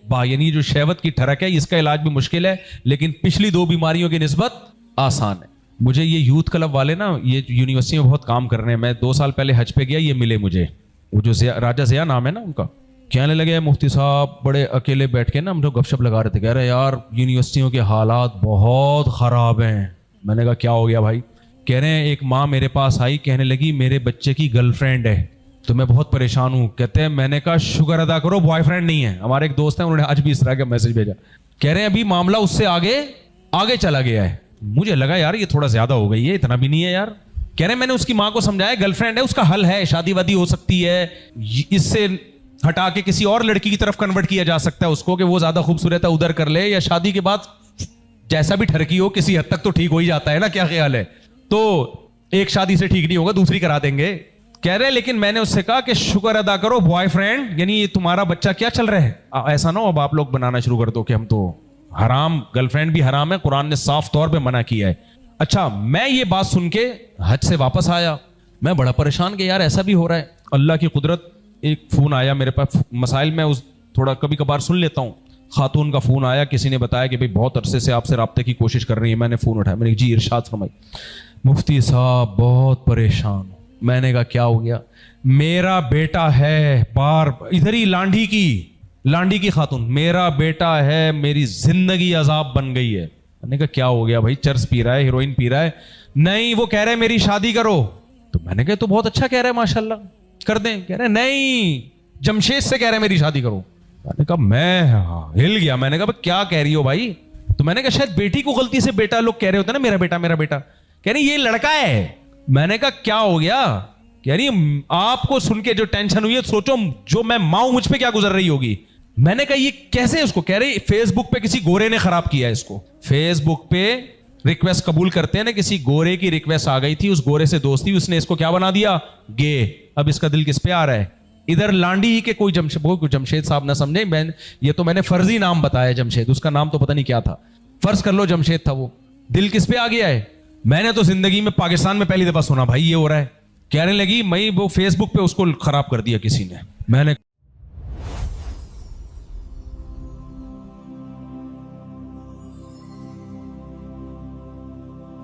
باہ, یعنی جو شہوت کی ٹھڑک ہے اس کا علاج بھی مشکل ہے, لیکن پچھلی 2 بیماریوں کی نسبت آسان ہے. مجھے یہ یوتھ کلب والے نا یہ یونیورسٹی میں بہت کام کر رہے ہیں. میں 2 سال پہلے حج پہ گیا, یہ ملے مجھے, وہ جو راجہ ضیاء نام ہے نا ان کا. کہنے لگے مفتی صاحب بڑے اکیلے بیٹھ کے نا ہم لوگ گپ شپ لگا رہے تھے, کہہ رہے یار یونیورسٹیوں کے حالات بہت خراب ہیں. میں نے کہا کیا ہو گیا بھائی؟ کہہ رہے ہیں ایک ماں میرے پاس آئی, کہنے لگی میرے بچے کی گرل فرینڈ ہے تو میں بہت پریشان ہوں. کہتے ہیں میں نے کہا شکر ادا کرو بوائے فرینڈ نہیں ہے. ہمارے ایک دوست ہیں انہوں نے آج بھی اس طرح کا میسج بھیجا. کہہ رہے ہیں ابھی معاملہ اس سے آگے چلا گیا ہے. مجھے لگا یار یہ تھوڑا زیادہ ہو گئی ہے, اتنا بھی نہیں ہے یار. کہہ رہے ہیں میں نے اس کی ماں کو سمجھایا گرل فرینڈ ہے, اس کا حل ہے, شادی وادی ہو سکتی ہے, اس سے ہٹا کے کسی اور لڑکی کی طرف کنورٹ کیا جا سکتا ہے اس کو کہ وہ زیادہ خوبصورت ہے ادھر کر لے, یا شادی کے بعد جیسا بھی ٹھرکی ہو کسی حد تک تو ٹھیک ہو ہی جاتا ہے نا. کیا خیال ہے؟ تو ایک شادی سے ٹھیک نہیں ہوگا, دوسری کرا دیں گے. کہہ رہے لیکن میں نے اس سے کہا کہ شکر ادا کرو بوائے فرینڈ, یعنی یہ تمہارا بچہ کیا چل رہا ہے, ایسا نہ ہو اب آپ لوگ بنانا شروع کر دو کہ ہم تو حرام, گرل فرینڈ بھی حرام ہے, قرآن نے صاف طور پہ منع کیا ہے. اچھا میں یہ بات سن کے حج سے واپس آیا, میں بڑا پریشان کہ یار ایسا بھی ہو رہا ہے. اللہ کی قدرت, ایک فون آیا میرے پاس, مسائل میں تھوڑا کبھی کبھار سن لیتا ہوں. خاتون کا فون آیا, کسی نے بتایا کہ بھئی بہت عرصے سے آپ سے رابطے کی کوشش کر رہی ہے. میں نے فون اٹھایا, میں نے جی ارشاد فرمائی. مفتی صاحب بہت پریشان ہوں. میں نے کہا کیا ہو گیا؟ میرا بیٹا ہے, بار ادھر ہی لانڈی کی خاتون, میرا بیٹا ہے, میری زندگی عذاب بن گئی ہے. میں نے کہا کیا ہو گیا بھائی؟ چرس پی رہا ہے, ہیروئن پی رہا ہے؟ نہیں وہ کہہ رہے میری شادی کرو. تو میں نے کہا تو بہت اچھا کہہ رہے ماشاءاللہ, کر دیں. کہہ رہے نہیں جمشید سے کہہ رہے میری شادی کرو. میں نے کہا میں ہل گیا. میں نے کہا کیا کہہ رہی ہو بھائی؟ تو میں نے کہا شاید بیٹی کو غلطی سے بیٹا لوگ کہہ رہے ہوتے ہیں نا, میرا بیٹا. کہہ رہی یہ لڑکا ہے. میں نے کہا کیا ہو گیا؟ کہہ رہی آپ کو سن کے جو ٹینشن ہوئی ہے سوچو جو میں ماں ہوں مجھ پہ کیا گزر رہی ہوگی. میں نے کہا یہ کیسے اس کو؟ کہہ رہی فیس بک پہ کسی گورے نے خراب کیا ہے اس کو. فیس بک پہ ریکویسٹ قبول کرتے ہیں نا, کسی گورے کی ریکویسٹ آ گئی تھی, اس گورے سے دوستی, اس نے اس کو کیا بنا دیا, گے. اب اس کا دل کس پہ آ رہا ہے؟ ادھر لانڈی ہی کے کوئی جمشید صاحب نہ سمجھے, یہ تو میں نے فرضی نام بتایا جمشید, اس کا نام تو پتہ نہیں کیا تھا, فرض کر لو جمشید تھا وہ. دل کس پہ آ گیا ہے؟ میں نے تو زندگی میں پاکستان میں پہلی دفعہ سنا بھائی یہ ہو رہا ہے. کہنے لگی میں وہ فیس بک پہ اس کو خراب کر دیا کسی نے. میں نے